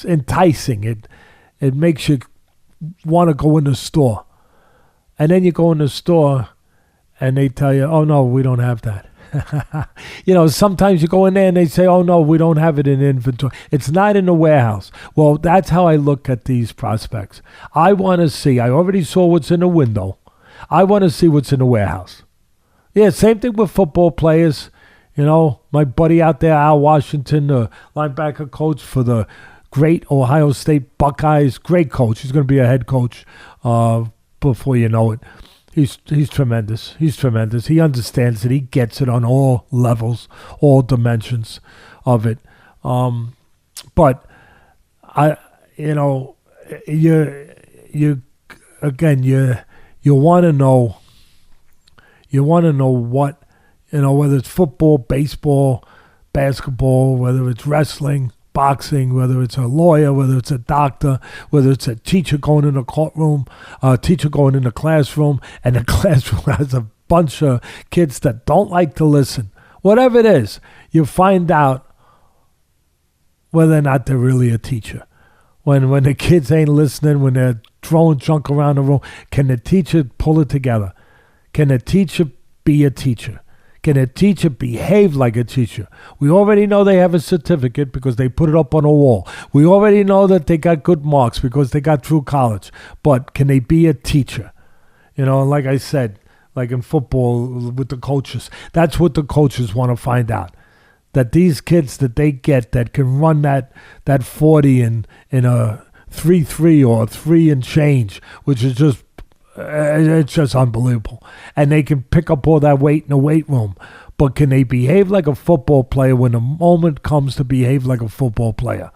enticing. It makes you want to go in the store. And then you go in the store and they tell you, oh, no, we don't have that. Sometimes you go in there and they say, oh, no, we don't have it in inventory. It's not in the warehouse. Well, that's how I look at these prospects. I want to see. I already saw what's in the window. I want to see what's in the warehouse. Yeah, same thing with football players. My buddy out there, Al Washington, the linebacker coach for the great Ohio State Buckeyes. Great coach. He's going to be a head coach before you know it. He's tremendous. He's tremendous. He understands it. He gets it on all levels, all dimensions of it. But you want to know. You want to know what, whether it's football, baseball, basketball, whether it's wrestling, boxing, whether it's a lawyer, whether it's a doctor, whether it's a teacher going in a courtroom, a teacher going in the classroom, and the classroom has a bunch of kids that don't like to listen. Whatever it is, you find out whether or not they're really a teacher. When the kids ain't listening, when they're throwing junk around the room, can the teacher pull it together? Can a teacher be a teacher? Can a teacher behave like a teacher? We already know they have a certificate because they put it up on a wall. We already know that they got good marks because they got through college. But can they be a teacher? And like I said, like in football with the coaches, that's what the coaches want to find out. That these kids that they get that can run that 40 in a 3.3 or 3 and change, which is just it's just unbelievable. And they can pick up all that weight in the weight room. But can they behave like a football player when the moment comes to behave like a football player?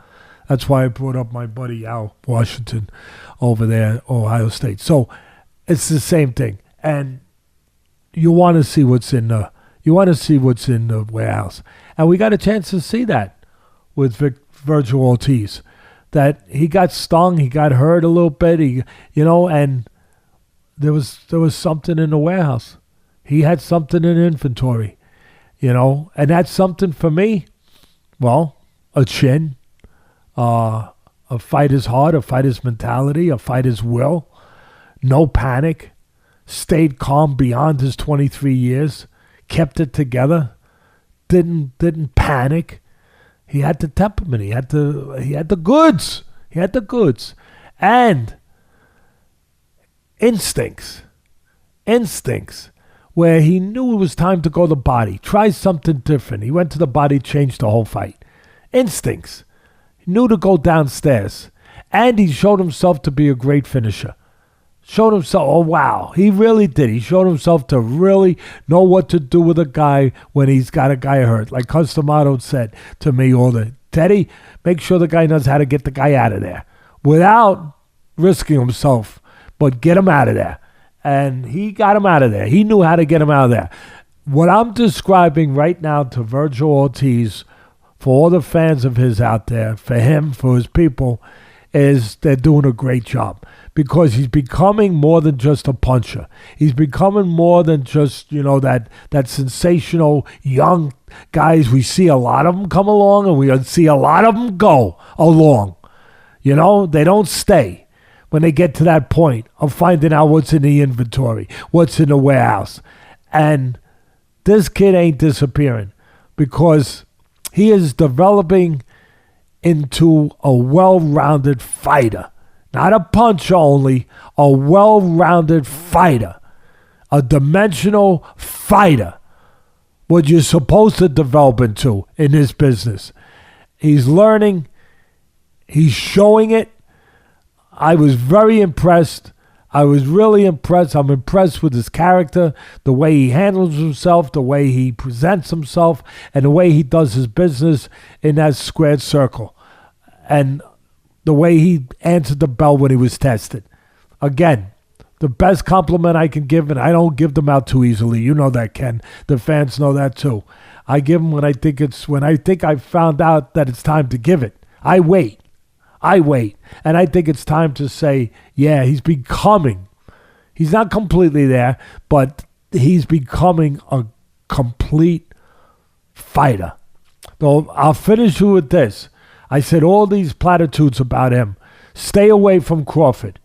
That's why I brought up my buddy Al Washington over there, Ohio State. So it's the same thing. And you want to see what's in the warehouse. And we got a chance to see that with Vergil Ortiz. That he got stung, he got hurt a little bit, and there was something in the warehouse. He had something in inventory, and that's something for me. Well, a chin, a fighter's heart, a fighter's mentality, a fighter's will, no panic, stayed calm beyond his 23 years, kept it together, didn't panic. He had the temperament. He had the goods. He had the goods, and instincts, where he knew it was time to go to the body, try something different. He went to the body, changed the whole fight. Instincts. He knew to go downstairs. And he showed himself to be a great finisher. Showed himself, oh wow, he really did. He showed himself to really know what to do with a guy when he's got a guy hurt. Like Casimero said to me Teddy, make sure the guy knows how to get the guy out of there without risking himself. But get him out of there. And he got him out of there. He knew how to get him out of there. What I'm describing right now to Vergil Ortiz, for all the fans of his out there, for him, for his people, is they're doing a great job. Because he's becoming more than just a puncher. He's becoming more than just, that sensational young guys. We see a lot of them come along and we see a lot of them go along. They don't stay. When they get to that point of finding out what's in the inventory, what's in the warehouse. And this kid ain't disappearing because he is developing into a well-rounded fighter. Not a puncher only, a well-rounded fighter. A dimensional fighter. What you're supposed to develop into in this business. He's learning. He's showing it. I was very impressed. I was really impressed. I'm impressed with his character, the way he handles himself, the way he presents himself, and the way he does his business in that squared circle. And the way he answered the bell when he was tested. Again, the best compliment I can give, and I don't give them out too easily. You know that, Ken. The fans know that too. I give them when I think I've found out that it's time to give it. I wait. And I think it's time to say, yeah, he's becoming. He's not completely there, but he's becoming a complete fighter. So I'll finish you with this. I said all these platitudes about him. Stay away from Crawford.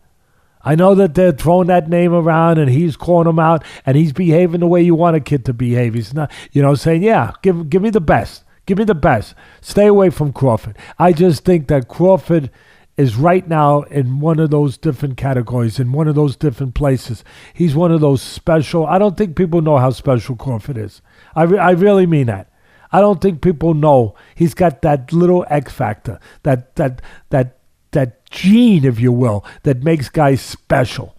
I know that they're throwing that name around and he's calling him out and he's behaving the way you want a kid to behave. He's not, saying, yeah, give me the best. Give me the best. Stay away from Crawford. I just think that Crawford is right now in one of those different categories, in one of those different places. He's one of those special. I don't think people know how special Crawford is. I really mean that. I don't think people know he's got that little X factor, that gene, if you will, that makes guys special.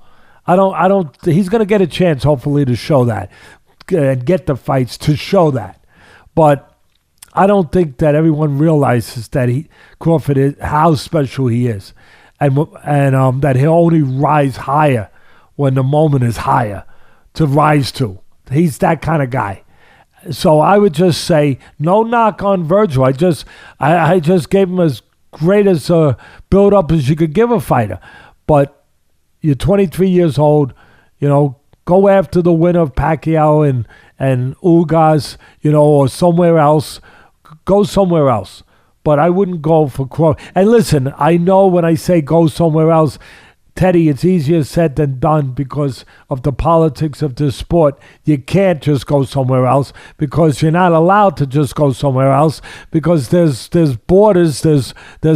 He's going to get a chance, hopefully, to show that and get the fights to show that. But I don't think that everyone realizes that Crawford is how special he is, and that he'll only rise higher when the moment is higher to rise to. He's that kind of guy. So I would just say no knock on Vergil. I just gave him as great as a build up as you could give a fighter, but you're 23 years old. Go after the winner of Pacquiao and Ugas, or somewhere else. Go somewhere else. But I wouldn't go for Crawford. And listen, I know when I say go somewhere else, Teddy, it's easier said than done because of the politics of this sport. You can't just go somewhere else because you're not allowed to just go somewhere else because there's borders, there's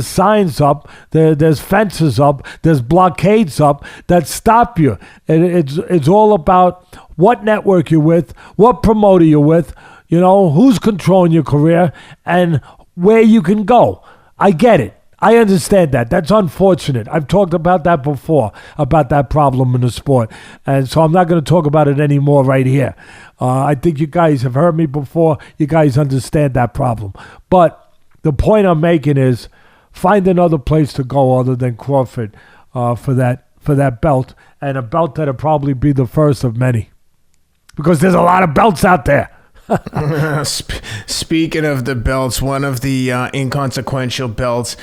signs up, there's fences up, there's blockades up that stop you. It's all about what network you're with, what promoter you're with, who's controlling your career, and where you can go. I get it. I understand that. That's unfortunate. I've talked about that before, about that problem in the sport. And so I'm not going to talk about it anymore right here. I think you guys have heard me before. You guys understand that problem. But the point I'm making is find another place to go other than Crawford for that belt, and a belt that'll probably be the first of many. Because there's a lot of belts out there. Speaking of the belts, one of the inconsequential belts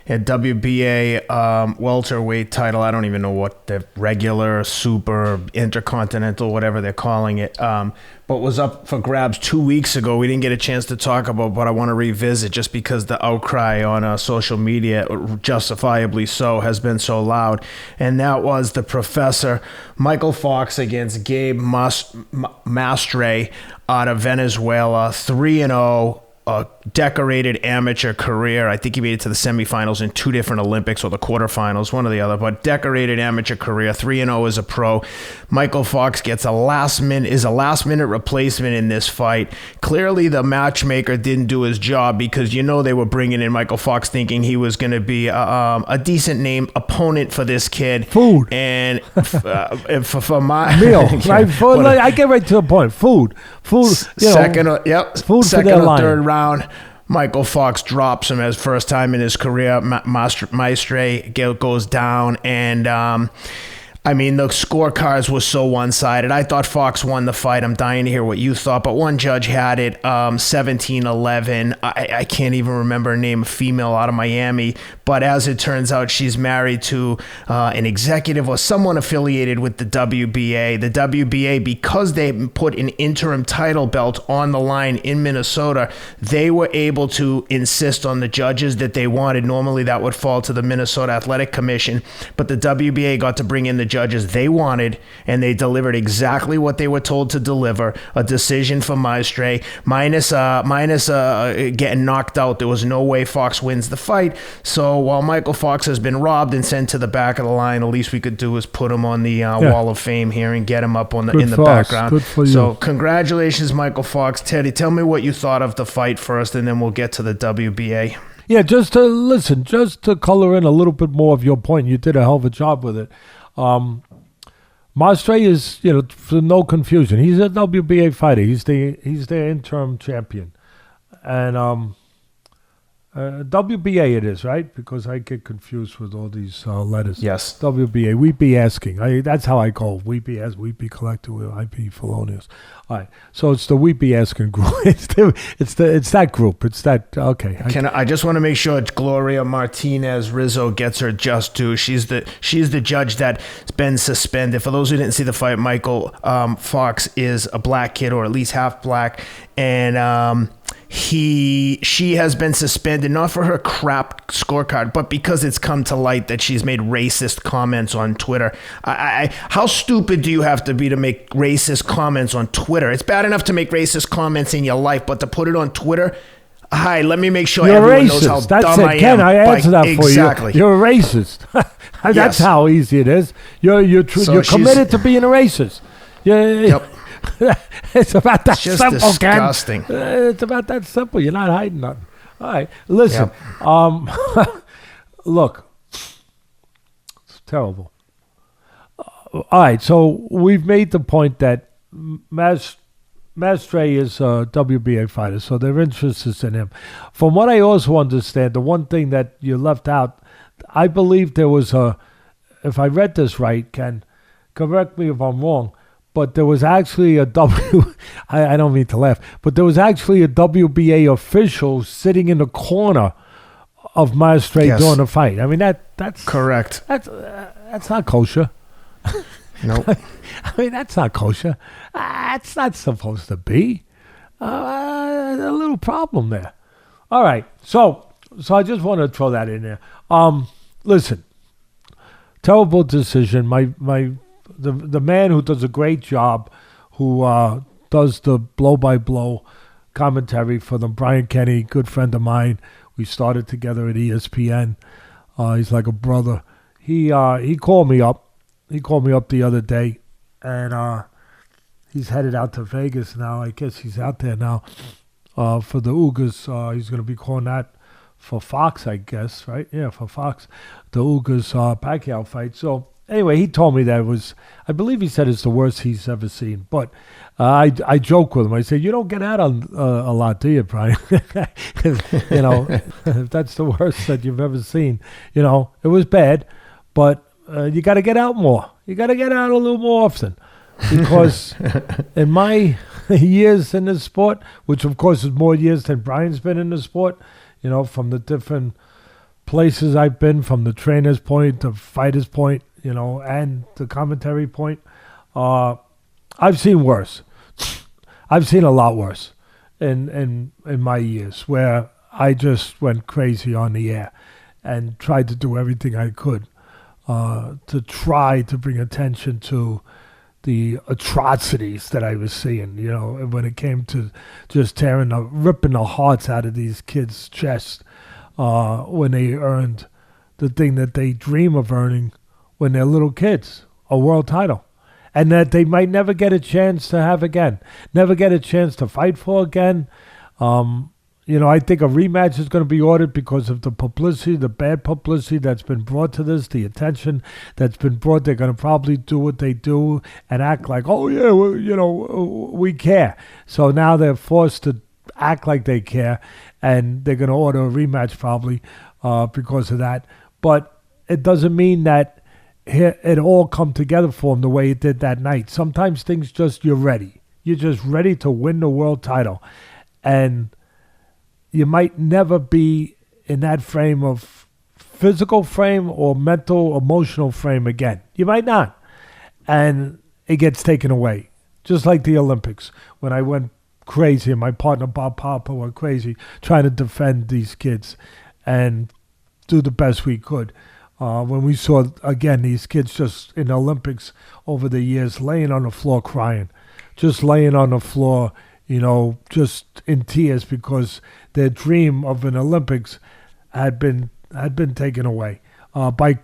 at WBA welterweight title, I don't even know what the regular, super, intercontinental, whatever they're calling it, but was up for grabs 2 weeks ago. We didn't get a chance to talk about, but I want to revisit just because the outcry on social media, justifiably so, has been so loud. And that was the Professor Mykal Fox against Gabe Maestre out of Venezuela, 3-0. A decorated amateur career. I think he made it to the semifinals in 2 different Olympics, or the quarterfinals, one or the other, but decorated amateur career, 3-0 as a pro. Mykal Fox gets a last minute replacement in this fight. Clearly the matchmaker didn't do his job because they were bringing in Mykal Fox thinking he was going to be a decent name opponent for this kid. Food. And for my meal, right? I get right to the point. Food. Second or third round, Mykal Fox drops him as first time in his career. Maestre goes down, and I mean, the scorecards were so one-sided. I thought Fox won the fight. I'm dying to hear what you thought, but one judge had it 17-11. I can't even remember her name, a female out of Miami, but as it turns out, she's married to an executive or someone affiliated with the WBA. The WBA, because they put an interim title belt on the line in Minnesota, they were able to insist on the judges that they wanted. Normally, that would fall to the Minnesota Athletic Commission, but the WBA got to bring in the judges they wanted, and they delivered exactly what they were told to deliver. A decision for Maestre, minus getting knocked out. There was no way Fox wins the fight. So while Michael Fox has been robbed and sent to the back of the line, the least we could do is put him on the Wall of Fame here and get him up in the background. Good for you. So congratulations, Michael Fox. Teddy, tell me what you thought of the fight first, and then we'll get to the WBA. Yeah, just to color in a little bit more of your point, you did a hell of a job with it. Maestre is, for no confusion, he's a WBA fighter. He's the interim champion, and WBA it is, right? Because I get confused with all these letters. Yes. WBA. We be asking. That's how I call. We be collective. I be felonious. All right. So it's the we be asking group. It's that group. It's that. Okay. I just want to make sure Gloria Martinez Rizzo gets her just due. She's the judge that's been suspended. For those who didn't see the fight, Michael Fox is a black kid, or at least half black, and she has been suspended, not for her crap scorecard, but because it's come to light that she's made racist comments on Twitter. How stupid do you have to be to make racist comments on Twitter? It's bad enough to make racist comments in your life, but to put it on Twitter? Hi, let me make sure everyone knows how dumb I am. Ken, I answer that for exactly. you. You're a racist. That's Yes. how easy it is. You're committed to being a racist. Yep. It's about that Just simple, disgusting. Ken. It's about that simple. You're not hiding nothing. All right, listen. Yep. Look, it's terrible. All right, so we've made the point that Maestre is a WBA fighter, so their interest is in him. From what I also understand, the one thing that you left out, I believe there was if I read this right, Ken, correct me if I'm wrong, but there was actually a I don't mean to laugh, but there was actually a WBA official sitting in the corner of Maestre during the fight. I mean, that's correct. That's not kosher. Nope. I mean, that's not kosher. That's not supposed to be. A little problem there. All right. So I just want to throw that in there. Listen, terrible decision. The man who does a great job, who does the blow-by-blow commentary for them, Brian Kenny, good friend of mine. We started together at ESPN. He's like a brother. He called me up. He called me up the other day, and he's headed out to Vegas now. I guess he's out there now for the Ugas. He's going to be calling that for Fox, I guess, right? Yeah, for Fox, the Ugas Pacquiao fight. So anyway, he told me that it was, I believe he said it's the worst he's ever seen. But I joke with him. I say, you don't get out a lot, do you, Brian? If that's the worst that you've ever seen, it was bad, but you got to get out more. You got to get out a little more often, because in my years in this sport, which of course is more years than Brian's been in the sport, from the different places I've been, from the trainer's point, the fighter's point, and the commentary point, I've seen worse. I've seen a lot worse in my years, where I just went crazy on the air and tried to do everything I could to try to bring attention to the atrocities that I was seeing, when it came to just ripping the hearts out of these kids' chests when they earned the thing that they dream of earning when they're little kids, a world title, and that they might never get a chance to have again, never get a chance to fight for again. I think a rematch is going to be ordered because of the publicity, the bad publicity that's been brought to this, the attention that's been brought. They're going to probably do what they do and act like, oh, yeah, we care. So now they're forced to act like they care, and they're going to order a rematch probably because of that. But it doesn't mean that it all come together for them the way it did that night. Sometimes things you're ready. You're just ready to win the world title. And you might never be in that frame of physical frame or mental, emotional frame again. You might not. And it gets taken away. Just like the Olympics, when I went crazy and my partner Bob Papa went crazy trying to defend these kids and do the best we could. When we saw, again, these kids just in the Olympics over the years laying on the floor crying, just laying on the floor, just in tears because their dream of an Olympics had been taken away by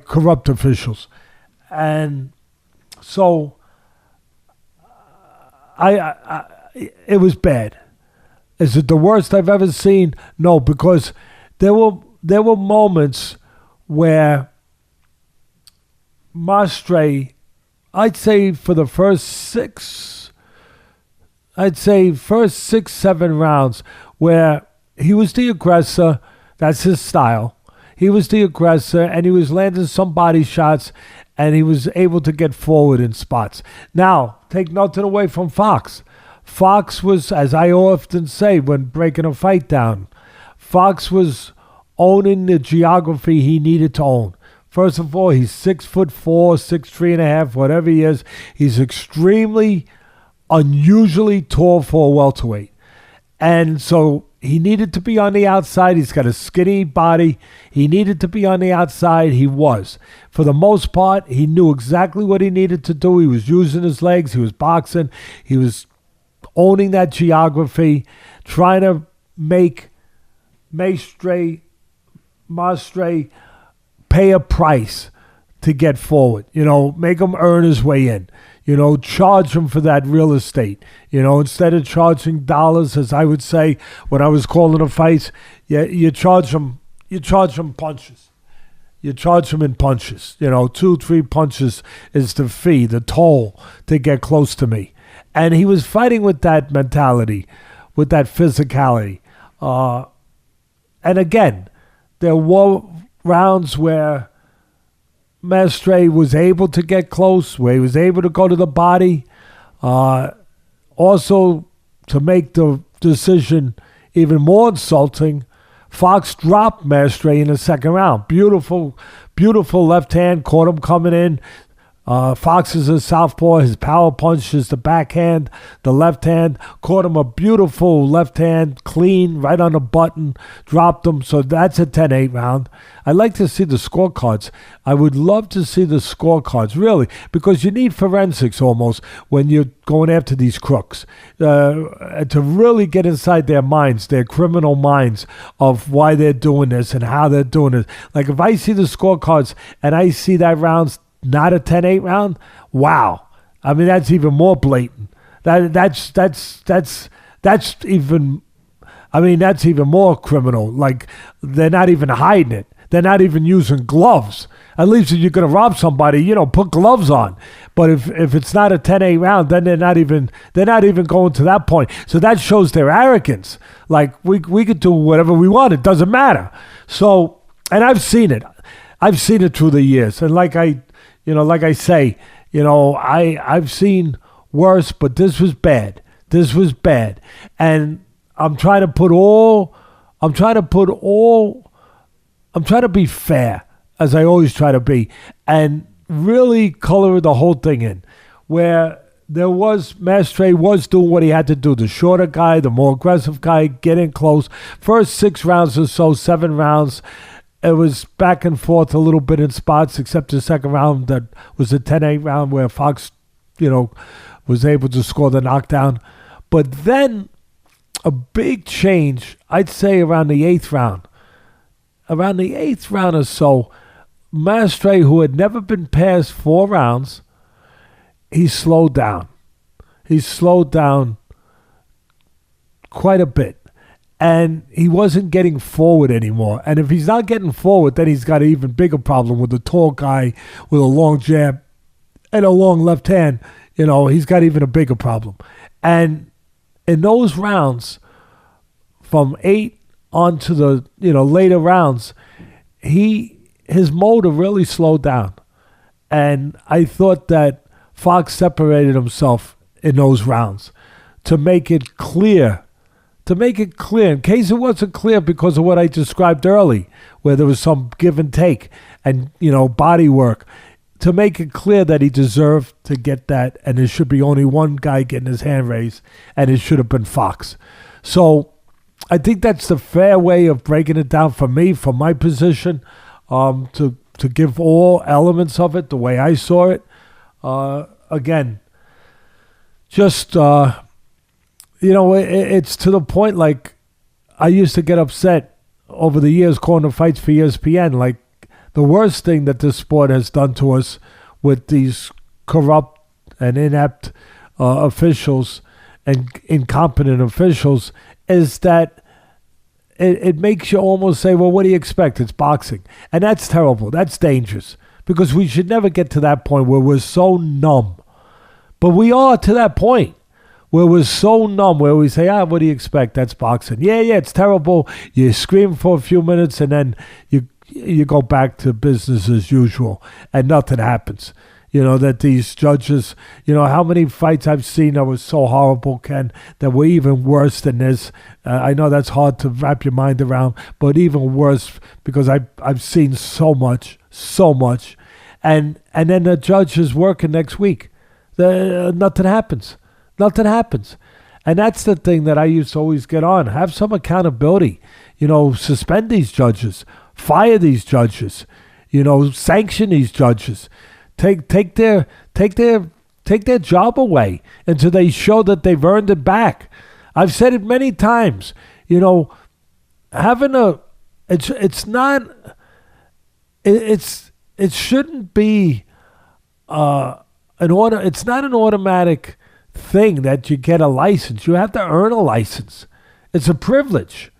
corrupt officials. And so it was bad. Is it the worst I've ever seen? No, because there were moments where Maestre, I'd say for the first 6-7 rounds, where he was the aggressor. That's his style. He was the aggressor, and he was landing some body shots, and he was able to get forward in spots. Now, take nothing away from Fox. Fox was, as I often say when breaking a fight down, Fox was owning the geography he needed to own. First of all, he's 6'4", 6'3.5", whatever he is. He's extremely unusually tall for a welterweight. And so he needed to be on the outside. He's got a skinny body. He needed to be on the outside. He was. For the most part, he knew exactly what he needed to do. He was using his legs. He was boxing. He was owning that geography, trying to make Maestre pay a price to get forward. Make him earn his way in. Charge him for that real estate. Instead of charging dollars, as I would say when I was calling the fights, you charge him punches. You charge him in punches. 2-3 punches is the fee, the toll to get close to me. And he was fighting with that mentality, with that physicality. And again, there were rounds where Maestre was able to get close, where he was able to go to the body. Also, to make the decision even more insulting, Fox dropped Maestre in the second round. Beautiful left hand, caught him coming in. Fox is a southpaw. His power punch is the backhand. The left hand caught him a beautiful left hand, clean, right on the button, dropped him. So that's a 10-8 round. I'd like to see the scorecards. I would love to see the scorecards, really, because you need forensics almost when you're going after these crooks to really get inside their minds, their criminal minds of why they're doing this and how they're doing it. Like if I see the scorecards and I see that round's not a 10-8 round, wow. I mean, that's even more blatant. That's even more criminal. Like, they're not even hiding it. They're not even using gloves. At least if you're going to rob somebody, put gloves on. But if it's not a 10-8 round, then they're not even going to that point. So that shows their arrogance. Like, we could do whatever we want. It doesn't matter. So, and I've seen it. I've seen it through the years. And like I say, I've seen worse, but this was bad. This was bad. And I'm trying to be fair, as I always try to be, and really color the whole thing in, where Maestre was doing what he had to do. The shorter guy, the more aggressive guy, getting close. First 6 rounds or so, 7 rounds, it was back and forth a little bit in spots, except the second round that was a 10-8 round where Fox, was able to score the knockdown. But then a big change, I'd say around the 8th round. Around the 8th round or so, Maestre, who had never been past 4 rounds, he slowed down. He slowed down quite a bit. And he wasn't getting forward anymore. And if he's not getting forward, then he's got an even bigger problem with a tall guy with a long jab and a long left hand. He's got even a bigger problem. And in those rounds, from 8 on to the later rounds, his motor really slowed down. And I thought that Fox separated himself in those rounds to make it clear. In case it wasn't clear because of what I described early, where there was some give and take and, body work, to make it clear that he deserved to get that, and there should be only one guy getting his hand raised, and it should have been Fox. So I think that's the fair way of breaking it down for me, from my position, to to give all elements of it the way I saw it. Again, just, it's to the point like I used to get upset over the years calling the fights for ESPN. Like the worst thing that this sport has done to us with these corrupt and inept officials and incompetent officials is that it makes you almost say, well, what do you expect? It's boxing. And that's terrible. That's dangerous because we should never get to that point where we're so numb. But we are to that point where we're so numb, where we say, what do you expect? That's boxing. Yeah, it's terrible. You scream for a few minutes and then you go back to business as usual and nothing happens. That these judges, how many fights I've seen that was so horrible, Ken, that were even worse than this. I know that's hard to wrap your mind around, but even worse because I've seen so much. And then the judge is working next week. Nothing happens. And that's the thing that I used to always get on. Have some accountability. Suspend these judges. Fire these judges. Sanction these judges. Take their job away until they show that they've earned it back. I've said it many times. It shouldn't be it's not an automatic thing that you get a license. You have to earn a license. It's a privilege.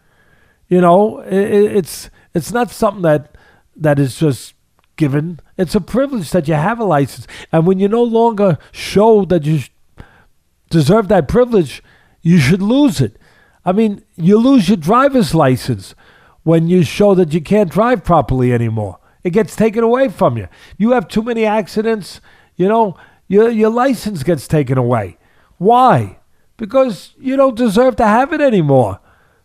It's not something that is just given. It's a privilege that you have a license. And when you no longer show that you deserve that privilege, you should lose it. I mean, you lose your driver's license when you show that you can't drive properly anymore. It gets taken away from you. You have too many accidents, your license gets taken away. Why? Because you don't deserve to have it anymore.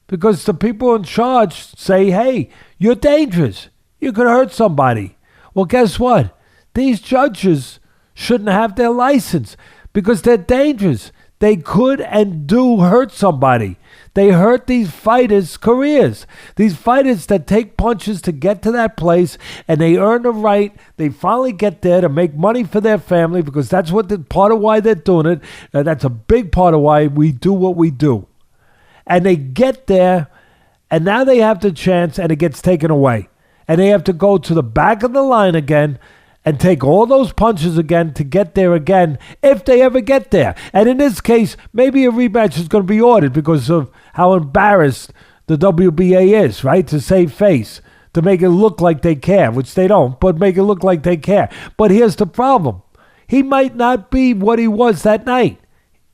Because the people in charge say, hey, you're dangerous. You could hurt somebody. Well, guess what? These judges shouldn't have their license because they're dangerous. They could and do hurt somebody. They hurt these fighters' careers. These fighters that take punches to get to that place and they earn the right. They finally get there to make money for their family because that's part of why they're doing it. That's a big part of why we do what we do. And they get there and now they have the chance and it gets taken away. And they have to go to the back of the line again and take all those punches again to get there again, if they ever get there. And in this case, maybe a rematch is going to be ordered because of how embarrassed the WBA is, right? To save face, to make it look like they care, which they don't, but make it look like they care. But here's the problem. He might not be what he was that night.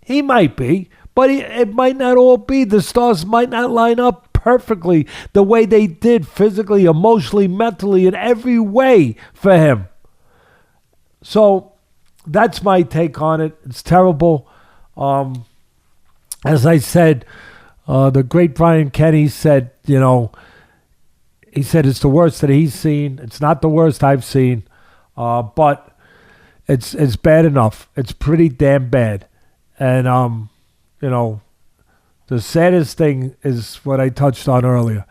He might be, but it might not all be. The stars might not line up perfectly the way they did physically, emotionally, mentally, in every way for him. So that's my take on it. It's terrible. As I said, the great Brian Kenny said, he said it's the worst that he's seen. It's not the worst I've seen, but it's bad enough. It's pretty damn bad. And, the saddest thing is what I touched on earlier,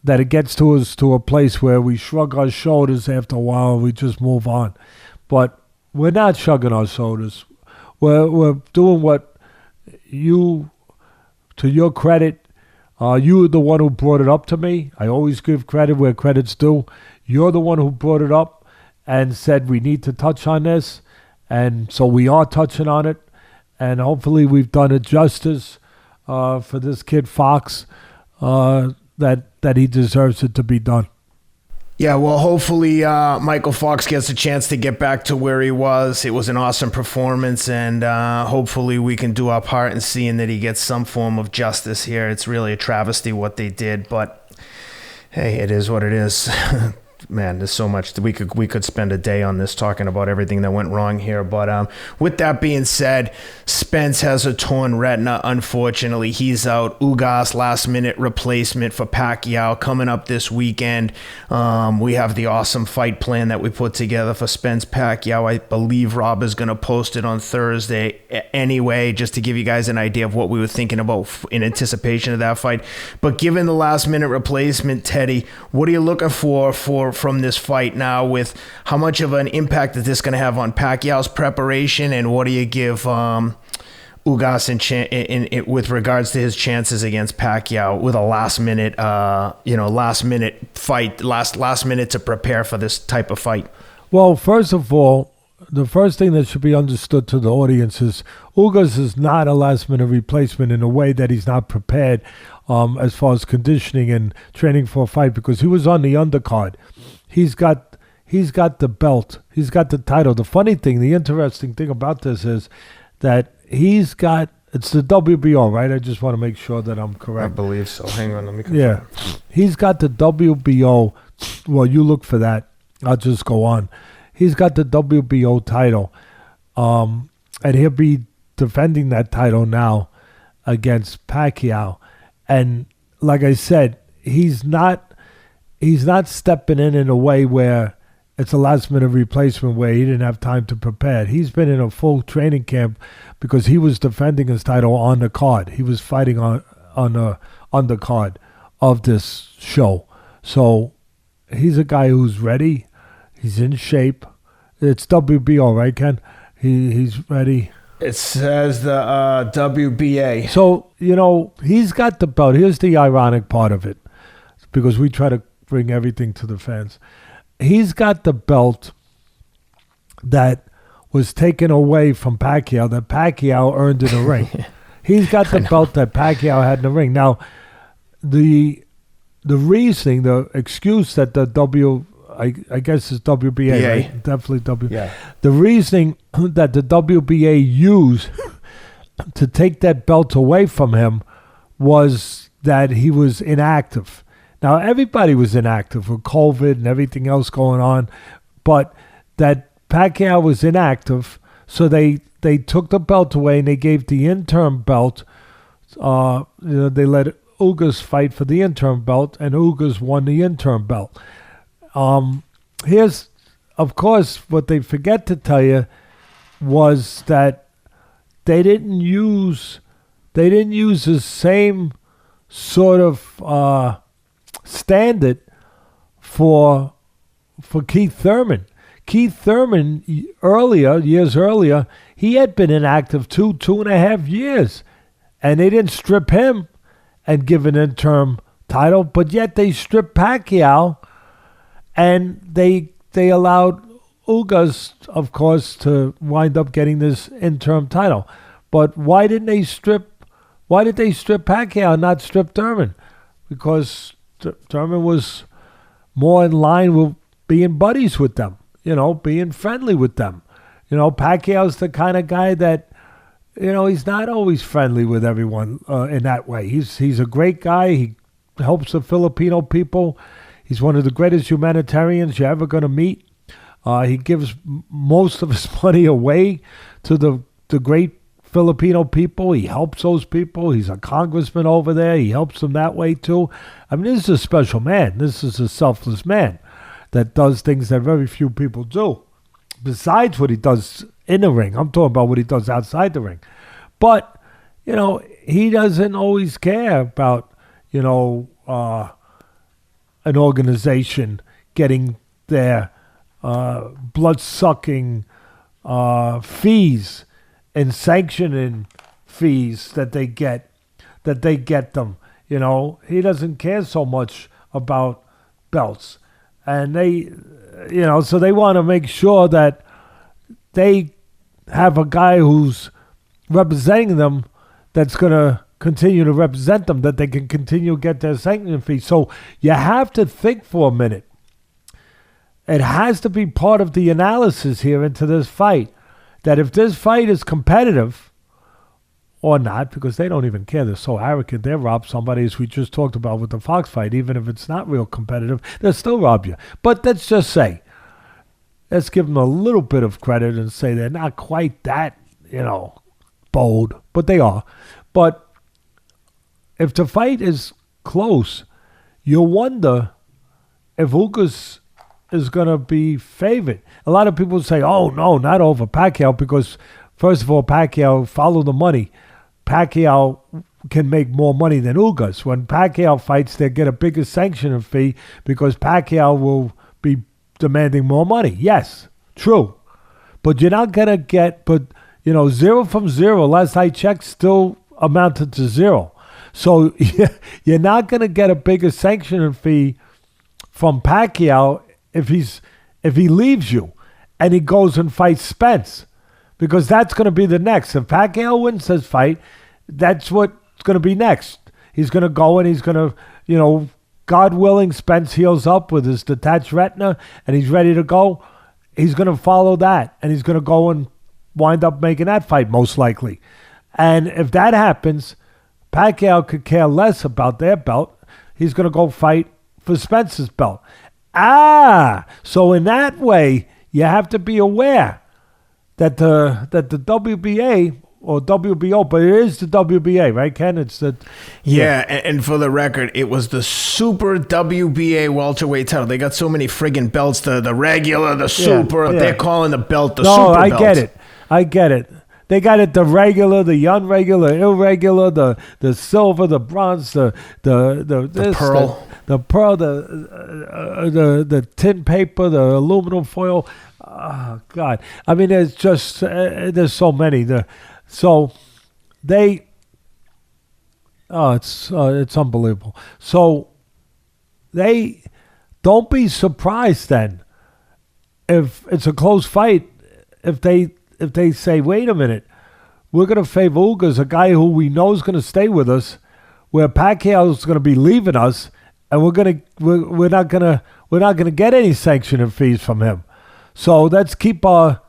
that it gets to us to a place where we shrug our shoulders after a while and we just move on. But we're not shrugging our shoulders. We're doing what you, to your credit, you're the one who brought it up to me. I always give credit where credit's due. You're the one who brought it up and said we need to touch on this. And so we are touching on it. And hopefully we've done it justice for this kid Fox, that he deserves it to be done. Yeah, well, hopefully Michael Fox gets a chance to get back to where he was. It was an awesome performance, and hopefully we can do our part in seeing that he gets some form of justice here. It's really a travesty what they did, but hey, it is what it is. Man, there's so much that we could spend a day on this talking about everything that went wrong here. But with that being said, Spence has a torn retina. Unfortunately, he's out. Ugas, last-minute replacement for Pacquiao, coming up this weekend. We have the awesome fight plan that we put together for Spence Pacquiao. I believe Rob is going to post it on Thursday anyway, just to give you guys an idea of what we were thinking about in anticipation of that fight. But given the last-minute replacement, Teddy, what are you looking for from this fight now? With how much of an impact is this going to have on Pacquiao's preparation, and what do you give Ugas in with regards to his chances against Pacquiao with a last minute fight, last minute to prepare for this type of fight? Well, first of all, the first thing that should be understood to the audience is Ugas is not a last-minute replacement in a way that he's not prepared as far as conditioning and training for a fight, because he was on the undercard. He's got the belt. He's got the title. The funny thing, the interesting thing about this is that it's the WBO, right? I just want to make sure that I'm correct. I believe so. Hang on, let me confirm. Yeah. He's got the WBO. Well, you look for that. I'll just go on. He's got the WBO title, and he'll be defending that title now against Pacquiao. And like I said, he's not stepping in a way where it's a last-minute replacement where he didn't have time to prepare. He's been in a full training camp because he was defending his title on the card. He was fighting on the undercard of this show. So he's a guy who's ready. He's in shape. It's WBO, right, Ken? He's ready. It says the WBA. So, he's got the belt. Here's the ironic part of it, because we try to bring everything to the fans. He's got the belt that was taken away from Pacquiao, that Pacquiao earned in the ring. He's got the belt that Pacquiao had in the ring. Now, the reasoning, the excuse that the I guess it's WBA, right? Definitely WBA. Yeah. The reasoning that the WBA used to take that belt away from him was that he was inactive. Now, everybody was inactive with COVID and everything else going on, but that Pacquiao was inactive, so they took the belt away and they gave the interim belt. They let Ugas fight for the interim belt, and Ugas won the interim belt. Here's, of course, what they forget to tell you was that they didn't use the same sort of standard for Keith Thurman. Keith Thurman, years earlier, he had been inactive 2.5 years, and they didn't strip him and give an interim title, but yet they stripped Pacquiao, and they allowed Ugas, of course, to wind up getting this interim title. But why did they strip Pacquiao and not strip Thurman? Because Thurman was more in line with being buddies with them, being friendly with them. Pacquiao's the kind of guy that, he's not always friendly with everyone in that way. He's a great guy. He helps the Filipino people. He's one of the greatest humanitarians you're ever going to meet. He gives most of his money away to the great Filipino people. He helps those people. He's a congressman over there. He helps them that way too. I mean, this is a special man. This is a selfless man that does things that very few people do. Besides what he does in the ring. I'm talking about what he does outside the ring. But, he doesn't always care about, an organization getting their blood-sucking fees and sanctioning fees that they get them. He doesn't care so much about belts. And they, so they want to make sure that they have a guy who's representing them that's going to continue to represent them, that they can continue to get their sanctioning fee. So you have to think for a minute. It has to be part of the analysis here into this fight, that if this fight is competitive or not, because they don't even care. They're so arrogant. They'll rob somebody, as we just talked about with the Fox fight. Even if it's not real competitive, they'll still rob you. But let's just say, let's give them a little bit of credit and say they're not quite that, bold, but they are. But if the fight is close, you wonder if Ugas is going to be favored. A lot of people say, oh, no, not over Pacquiao, because, first of all, Pacquiao, follow the money. Pacquiao can make more money than Ugas. When Pacquiao fights, they get a bigger sanctioning fee because Pacquiao will be demanding more money. Yes, true. But you're not going to get, 0 from 0, last I checked, still amounted to 0. So you're not going to get a bigger sanctioning fee from Pacquiao if he leaves you and he goes and fights Spence. Because that's going to be the next. If Pacquiao wins this fight, that's what's going to be next. He's going to go and he's going to, God willing, Spence heals up with his detached retina and he's ready to go. He's going to follow that and he's going to go and wind up making that fight most likely. And if that happens, Pacquiao could care less about their belt. He's going to go fight for Spence's belt. So in that way, you have to be aware that the WBA or WBO, but it is the WBA, right, Ken? It's the and for the record, it was the Super WBA welterweight title. They got so many friggin' belts, the regular, the super. They're calling the belt the super belt. I get it. They got it the regular, the unregular, irregular, the silver, the bronze, the pearl, the tin paper, the aluminum foil. Oh, God. I mean, there's just there's so many. It's unbelievable. So they don't be surprised then if it's a close fight. If they say, wait a minute, we're going to favor Ugas, a guy who we know is going to stay with us, where Pacquiao is going to be leaving us, and we're not going to get any sanctioning fees from him. So let's keep our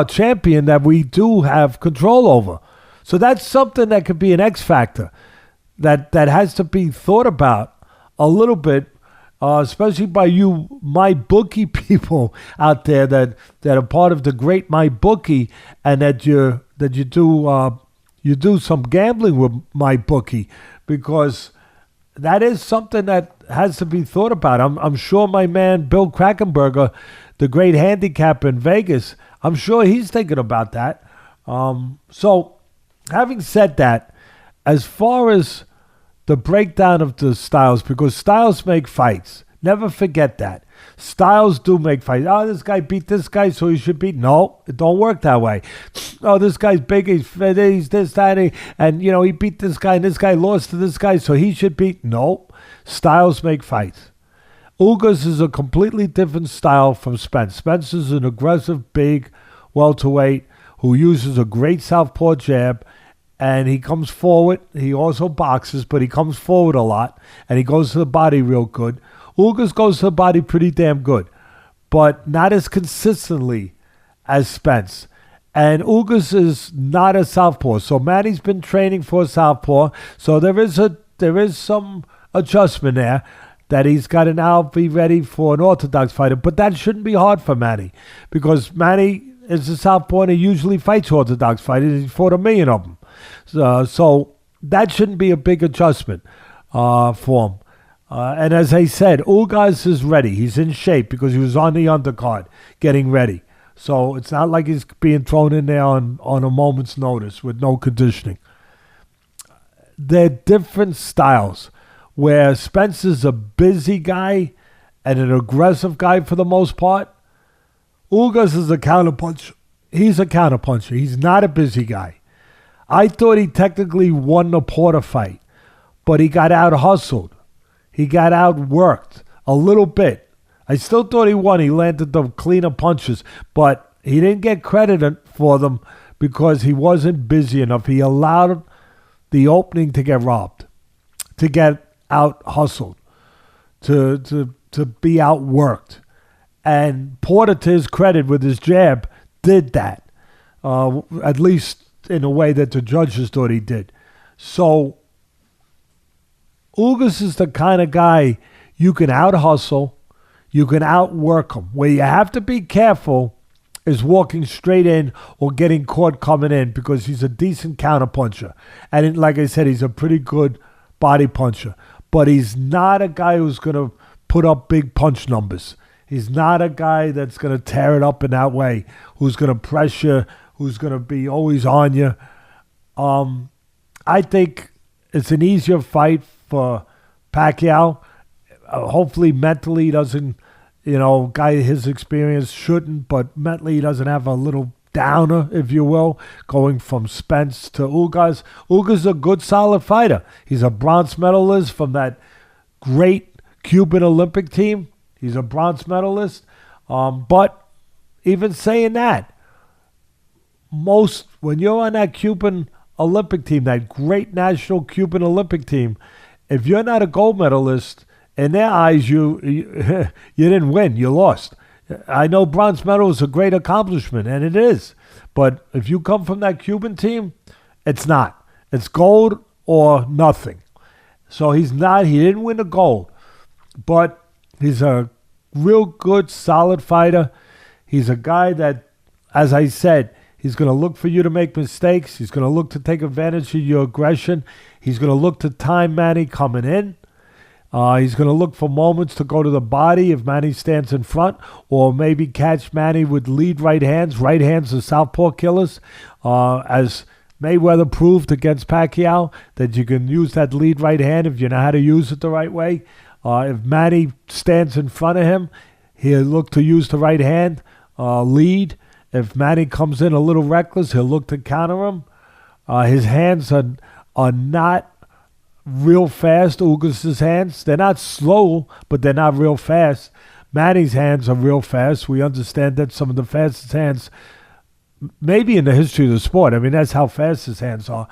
champion that we do have control over. So that's something that could be an X factor that has to be thought about a little bit, especially by you MyBookie people out there that are part of the great MyBookie, and that you do some gambling with MyBookie, because that is something that has to be thought about. I'm sure my man Bill Krakenberger, the great handicapper in Vegas, I'm sure he's thinking about that. So having said that, as far as the breakdown of the styles, because styles make fights. Never forget that. Styles do make fights. Oh, this guy beat this guy, so he should beat. No, it don't work that way. Oh, this guy's big, he's this, that, and he beat this guy, and this guy lost to this guy, so he should beat. No, styles make fights. Ugas is a completely different style from Spence. Spence is an aggressive, big welterweight who uses a great southpaw jab, and he comes forward. He also boxes, but he comes forward a lot, and he goes to the body real good. Ugas goes to the body pretty damn good, but not as consistently as Spence. And Ugas is not a southpaw, so Manny's been training for a southpaw, so there is some adjustment there that he's got to now be ready for an orthodox fighter. But that shouldn't be hard for Manny, because Manny is a southpaw and he usually fights orthodox fighters. He fought 1 million of them. So that shouldn't be a big adjustment for him. And as I said, Ugas is ready. He's in shape because he was on the undercard getting ready. So it's not like he's being thrown in there on a moment's notice with no conditioning. They're different styles, where Spence is a busy guy and an aggressive guy for the most part. Ugas is a counterpuncher. He's a counterpuncher. He's not a busy guy. I thought he technically won the Porter fight, but he got out-hustled. He got outworked a little bit. I still thought he won. He landed the cleaner punches, but he didn't get credit for them because he wasn't busy enough. He allowed the opening to get robbed, to get out-hustled, to be outworked. And Porter, to his credit, with his jab, did that, at least in a way that the judges thought he did. So Ugas is the kind of guy you can out-hustle, you can outwork him. Where you have to be careful is walking straight in or getting caught coming in, because he's a decent counterpuncher. And like I said, he's a pretty good body puncher. But he's not a guy who's going to put up big punch numbers. He's not a guy that's going to tear it up in that way, who's going to pressure, who's going to be always on you. I think it's an easier fight for Pacquiao. Hopefully mentally he doesn't, guy his experience shouldn't, but mentally he doesn't have a little downer, if you will, going from Spence to Ugas. Ugas is a good, solid fighter. He's a bronze medalist from that great Cuban Olympic team. He's a bronze medalist. But even saying that, when you're on that Cuban Olympic team, that great national Cuban Olympic team, if you're not a gold medalist, in their eyes, you didn't win. You lost. I know bronze medal is a great accomplishment, and it is. But if you come from that Cuban team, it's not. It's gold or nothing. So he didn't win the gold. But he's a real good, solid fighter. He's a guy that, as I said, he's going to look for you to make mistakes. He's going to look to take advantage of your aggression. He's going to look to time Manny coming in. He's going to look for moments to go to the body if Manny stands in front, or maybe catch Manny with lead right hands. Right hands are southpaw killers. As Mayweather proved against Pacquiao, that you can use that lead right hand if you know how to use it the right way. If Manny stands in front of him, he'll look to use the right hand lead. If Manny comes in a little reckless, he'll look to counter him. His hands are not real fast. Ugas' hands, they're not slow, but they're not real fast. Manny's hands are real fast. We understand that some of the fastest hands, maybe in the history of the sport. I mean, that's how fast his hands are.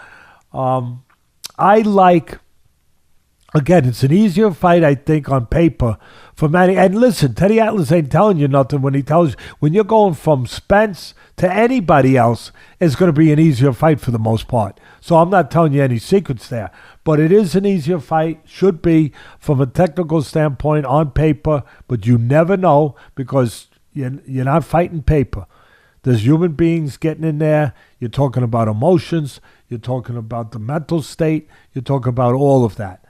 Again, it's an easier fight, I think, on paper for Manny. And listen, Teddy Atlas ain't telling you nothing when he tells you, when you're going from Spence to anybody else, it's going to be an easier fight for the most part. So I'm not telling you any secrets there. But it is an easier fight, should be, from a technical standpoint on paper. But you never know, because you're not fighting paper. There's human beings getting in there. You're talking about emotions. You're talking about the mental state. You're talking about all of that.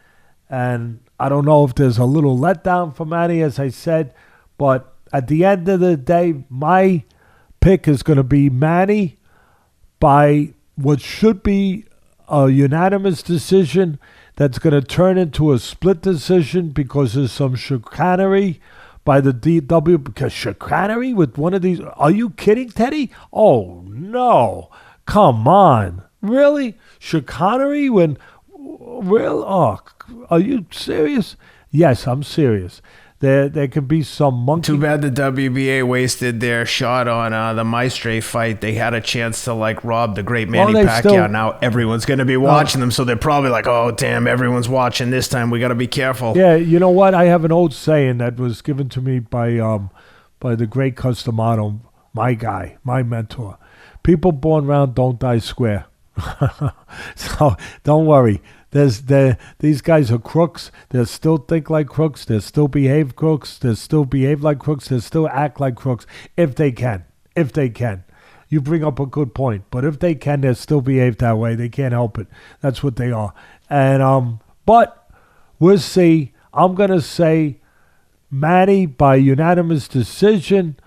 And I don't know if there's a little letdown for Manny, as I said. But at the end of the day, my pick is going to be Manny by what should be a unanimous decision that's going to turn into a split decision because there's some chicanery by the DW. Because chicanery with one of these? Are you kidding, Teddy? Oh, no. Come on. Really? Chicanery when... Oh, are you serious? Yes, I'm serious. There can be some monkey. Too bad the WBA wasted their shot on the Maestre fight. They had a chance to rob the great Manny Pacquiao. Now everyone's going to be watching them, so they're probably like, oh, damn, everyone's watching this time. We got to be careful. Yeah, you know what? I have an old saying that was given to me by the great Casimero, my guy, my mentor. People born round don't die square. So don't worry. These guys are crooks. They still think like crooks. They still behave crooks. They still behave like crooks. They still act like crooks if they can. If they can. You bring up a good point. But if they can, they still behave that way. They can't help it. That's what they are. And but we'll see. I'm going to say Manny by unanimous decision.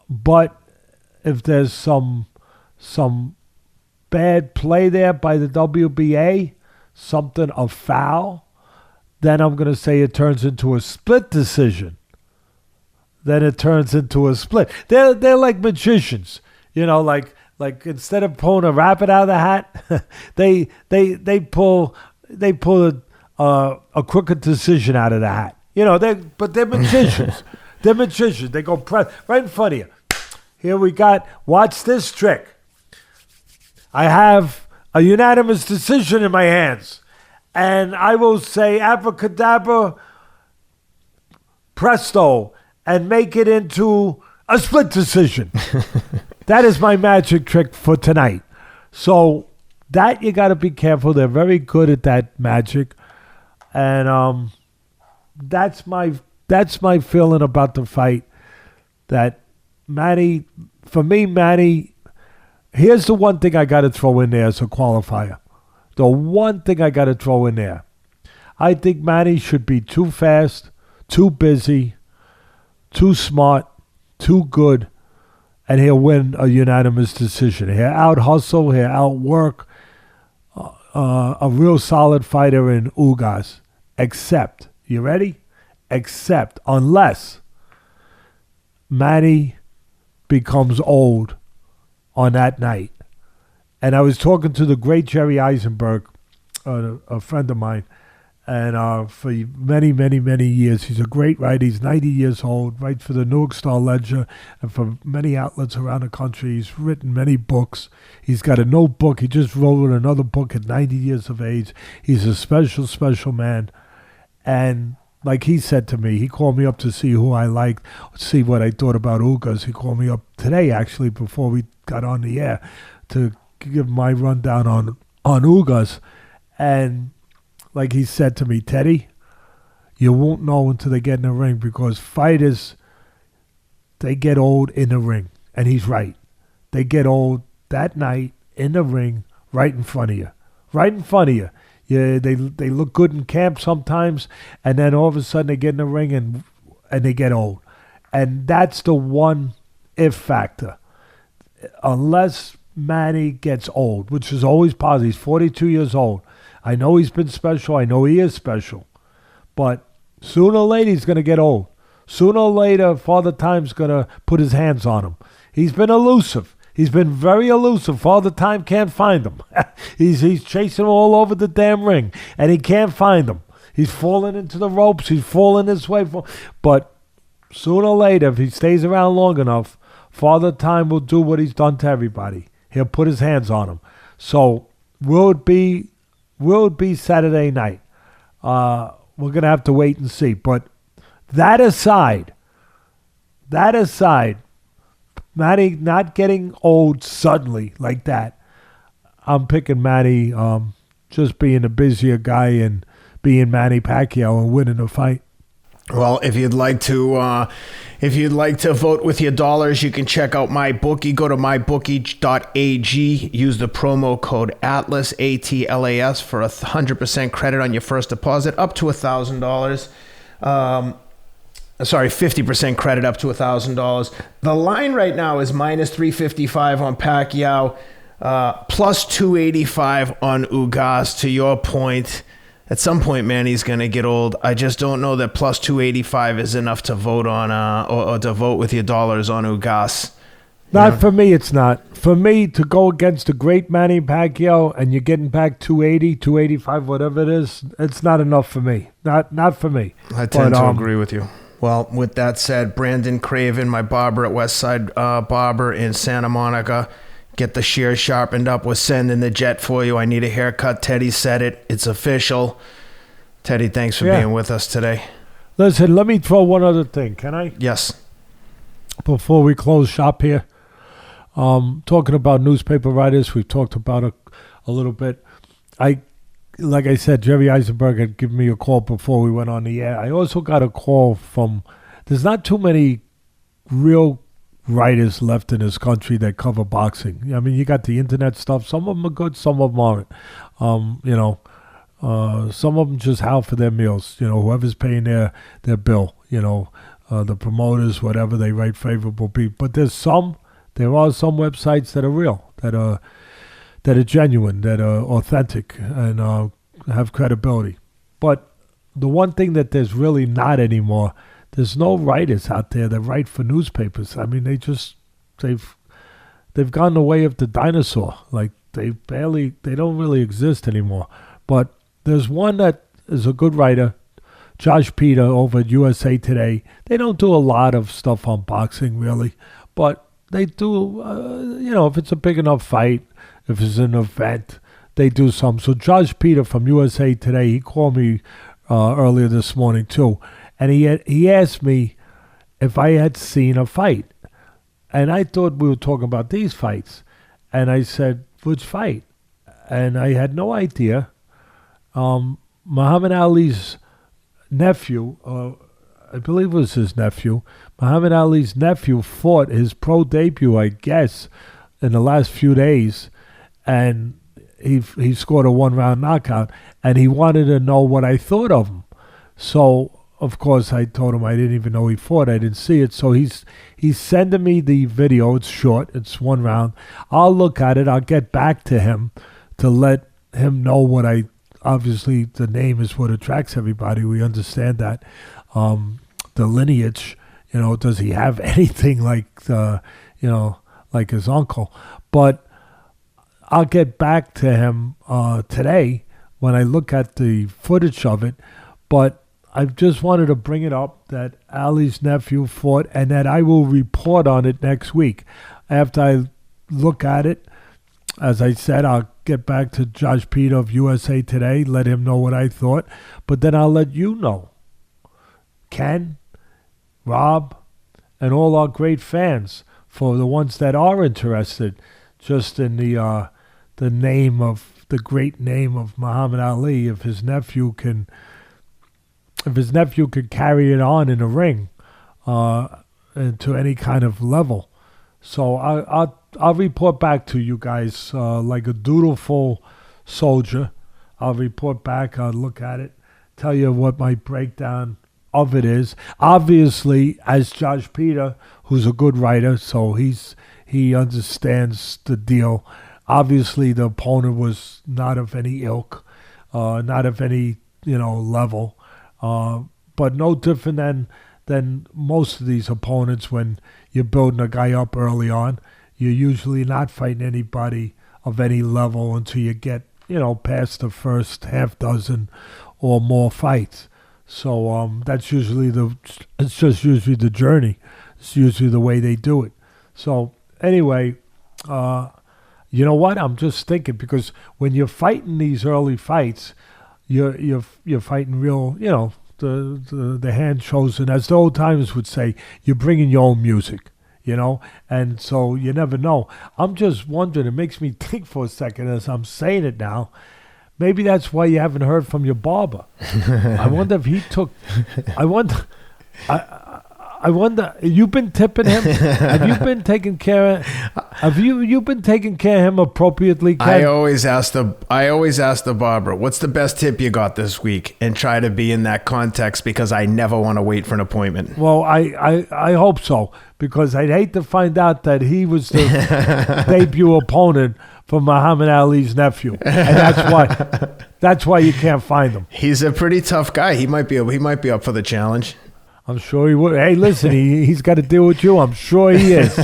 But if there's some bad play there by the WBA, something, a foul, then I'm going to say it turns into a split decision. Then it turns into a split. They're like magicians, like instead of pulling a rabbit out of the hat, they pull a crooked decision out of the hat. But they're magicians. They're magicians. They go right in front of you. Here we got. Watch this trick. I have a unanimous decision in my hands. And I will say abracadabra, presto, and make it into a split decision. That is my magic trick for tonight. So that you got to be careful. They're very good at that magic. And that's my feeling about the fight. That Manny, here's the one thing I got to throw in there as a qualifier. The one thing I got to throw in there. I think Manny should be too fast, too busy, too smart, too good, and he'll win a unanimous decision. He'll out-hustle, he'll outwork a real solid fighter in Ugas. Except, you ready? Except, unless Manny becomes old on that night. And I was talking to the great Jerry Eisenberg, a friend of mine, and for many, many, many years. He's a great writer. He's 90 years old, writes for the Newark Star Ledger and for many outlets around the country. He's written many books. He's got a notebook. He just wrote another book at 90 years of age. He's a special, special man. And like he said to me, he called me up to see who I liked, see what I thought about Ugas. He called me up today, actually, before we got on the air, to give my rundown on Ugas. And like he said to me, Teddy, you won't know until they get in the ring, because fighters, they get old in the ring. And he's right. They get old that night in the ring right in front of you. Right in front of you. Yeah, they look good in camp sometimes, and then all of a sudden they get in the ring and they get old. And that's the one if factor. Unless Manny gets old, which is always positive. He's 42 years old. I know he's been special. I know he is special. But sooner or later he's going to get old. Sooner or later Father Time's going to put his hands on him. He's been elusive. He's been very elusive. Father Time can't find him. He's chasing him all over the damn ring, and he can't find him. He's falling into the ropes. He's falling this way. But sooner or later, if he stays around long enough, Father Time will do what he's done to everybody. He'll put his hands on him. So will it be Saturday night? We're going to have to wait and see. But that aside, Manny not getting old suddenly like that, I'm picking Manny just being a busier guy and being Manny Pacquiao and winning the fight. Well, if you'd like to vote with your dollars, you can check out MyBookie. Go to mybookie.ag. Use the promo code ATLAS, ATLAS, for 100% credit on your first deposit up to $1,000. 50% credit up to $1,000. The line right now is minus 355 on Pacquiao, plus 285 on Ugas. To your point, at some point, Manny's going to get old. I just don't know that plus 285 is enough to vote on, or to vote with your dollars on Ugas. Not for me, it's not. For me, to go against the great Manny Pacquiao and you're getting back 280, 285, whatever it is, it's not enough for me. Not for me. I tend to agree with you. Well, with that said, Brandon Craven, my barber at Westside Barber in Santa Monica, get the shears sharpened up. We're sending the jet for you. I need a haircut. Teddy said it. It's official. Teddy, thanks for being with us today. Listen, let me throw one other thing. Can I? Yes. Before we close shop here, talking about newspaper writers, we've talked about a little bit. Like I said, Jerry Eisenberg had given me a call before we went on the air. I also got a call from, there's not too many real writers left in this country that cover boxing. I mean, you got the internet stuff. Some of them are good, some of them aren't. Some of them just howl for their meals. Whoever's paying their bill, the promoters, whatever, they write favorable people. But there are some websites that are real, that are genuine, that are authentic, and have credibility. But the one thing that there's really not anymore, there's no writers out there that write for newspapers. I mean, they've gone the way of the dinosaur. Like they don't really exist anymore. But there's one that is a good writer, Josh Peter over at USA Today. They don't do a lot of stuff on boxing really, but they do. If it's a big enough fight, if it's an event, they do some. So Josh Peter from USA Today, he called me earlier this morning too, and he asked me if I had seen a fight, and I thought we were talking about these fights, and I said, which fight? And I had no idea. Muhammad Ali's nephew, I believe it was his nephew, Muhammad Ali's nephew fought his pro debut, I guess, in the last few days, and he scored a one-round knockout, and he wanted to know what I thought of him. So, of course, I told him I didn't even know he fought. I didn't see it. So he's sending me the video. It's short. It's one round. I'll look at it. I'll get back to him to let him know what obviously the name is what attracts everybody. We understand that. The lineage does he have anything like like his uncle? But I'll get back to him today when I look at the footage of it. But I just wanted to bring it up that Ali's nephew fought, and that I will report on it next week after I look at it. As I said, I'll get back to Josh Peter of USA Today, let him know what I thought, but then I'll let you know. Ken, Rob, and all our great fans, for the ones that are interested just in the name of the great name of Muhammad Ali, if his nephew can carry it on in the ring to any kind of level. So I'll report back to you guys like a dutiful soldier. I'll report back. I'll look at it, tell you what my breakdown of it is. Obviously, as Josh Peter, who's a good writer, so he understands the deal. Obviously, the opponent was not of any ilk, not of any level, but no different than most of these opponents. When you're building a guy up early on, you're usually not fighting anybody of any level until you get past the first half dozen or more fights. So that's usually it's just usually the journey. It's usually the way they do it. So anyway, you know what? I'm just thinking, because when you're fighting these early fights, you're fighting real, the hand chosen, as the old timers would say, you're bringing your own music, and so you never know. I'm just wondering, it makes me think for a second as I'm saying it now, maybe that's why you haven't heard from your barber. I wonder if he took, I wonder, you've been tipping him? Have you been taking care of, you been taking care of him appropriately, Ken? I always ask the barber, what's the best tip you got this week? And try to be in that context, because I never want to wait for an appointment. Well, I hope so, because I'd hate to find out that he was the debut opponent for Muhammad Ali's nephew. And that's why you can't find him. He's a pretty tough guy. He might be up for the challenge. I'm sure he would. Hey, listen, he's got to deal with you. I'm sure he is.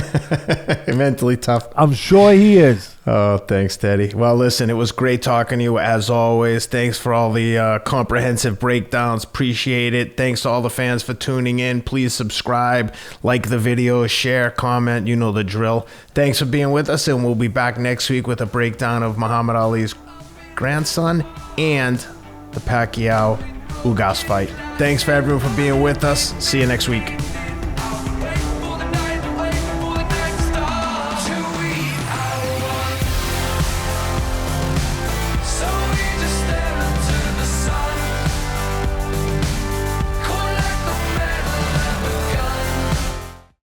Mentally tough. I'm sure he is. Oh, thanks, Teddy. Well, listen, it was great talking to you as always. Thanks for all the comprehensive breakdowns. Appreciate it. Thanks to all the fans for tuning in. Please subscribe, like the video, share, comment. You know the drill. Thanks for being with us, and we'll be back next week with a breakdown of Muhammad Ali's grandson and the Pacquiao Ugas fight. Thanks for everyone for being with us. See you next week.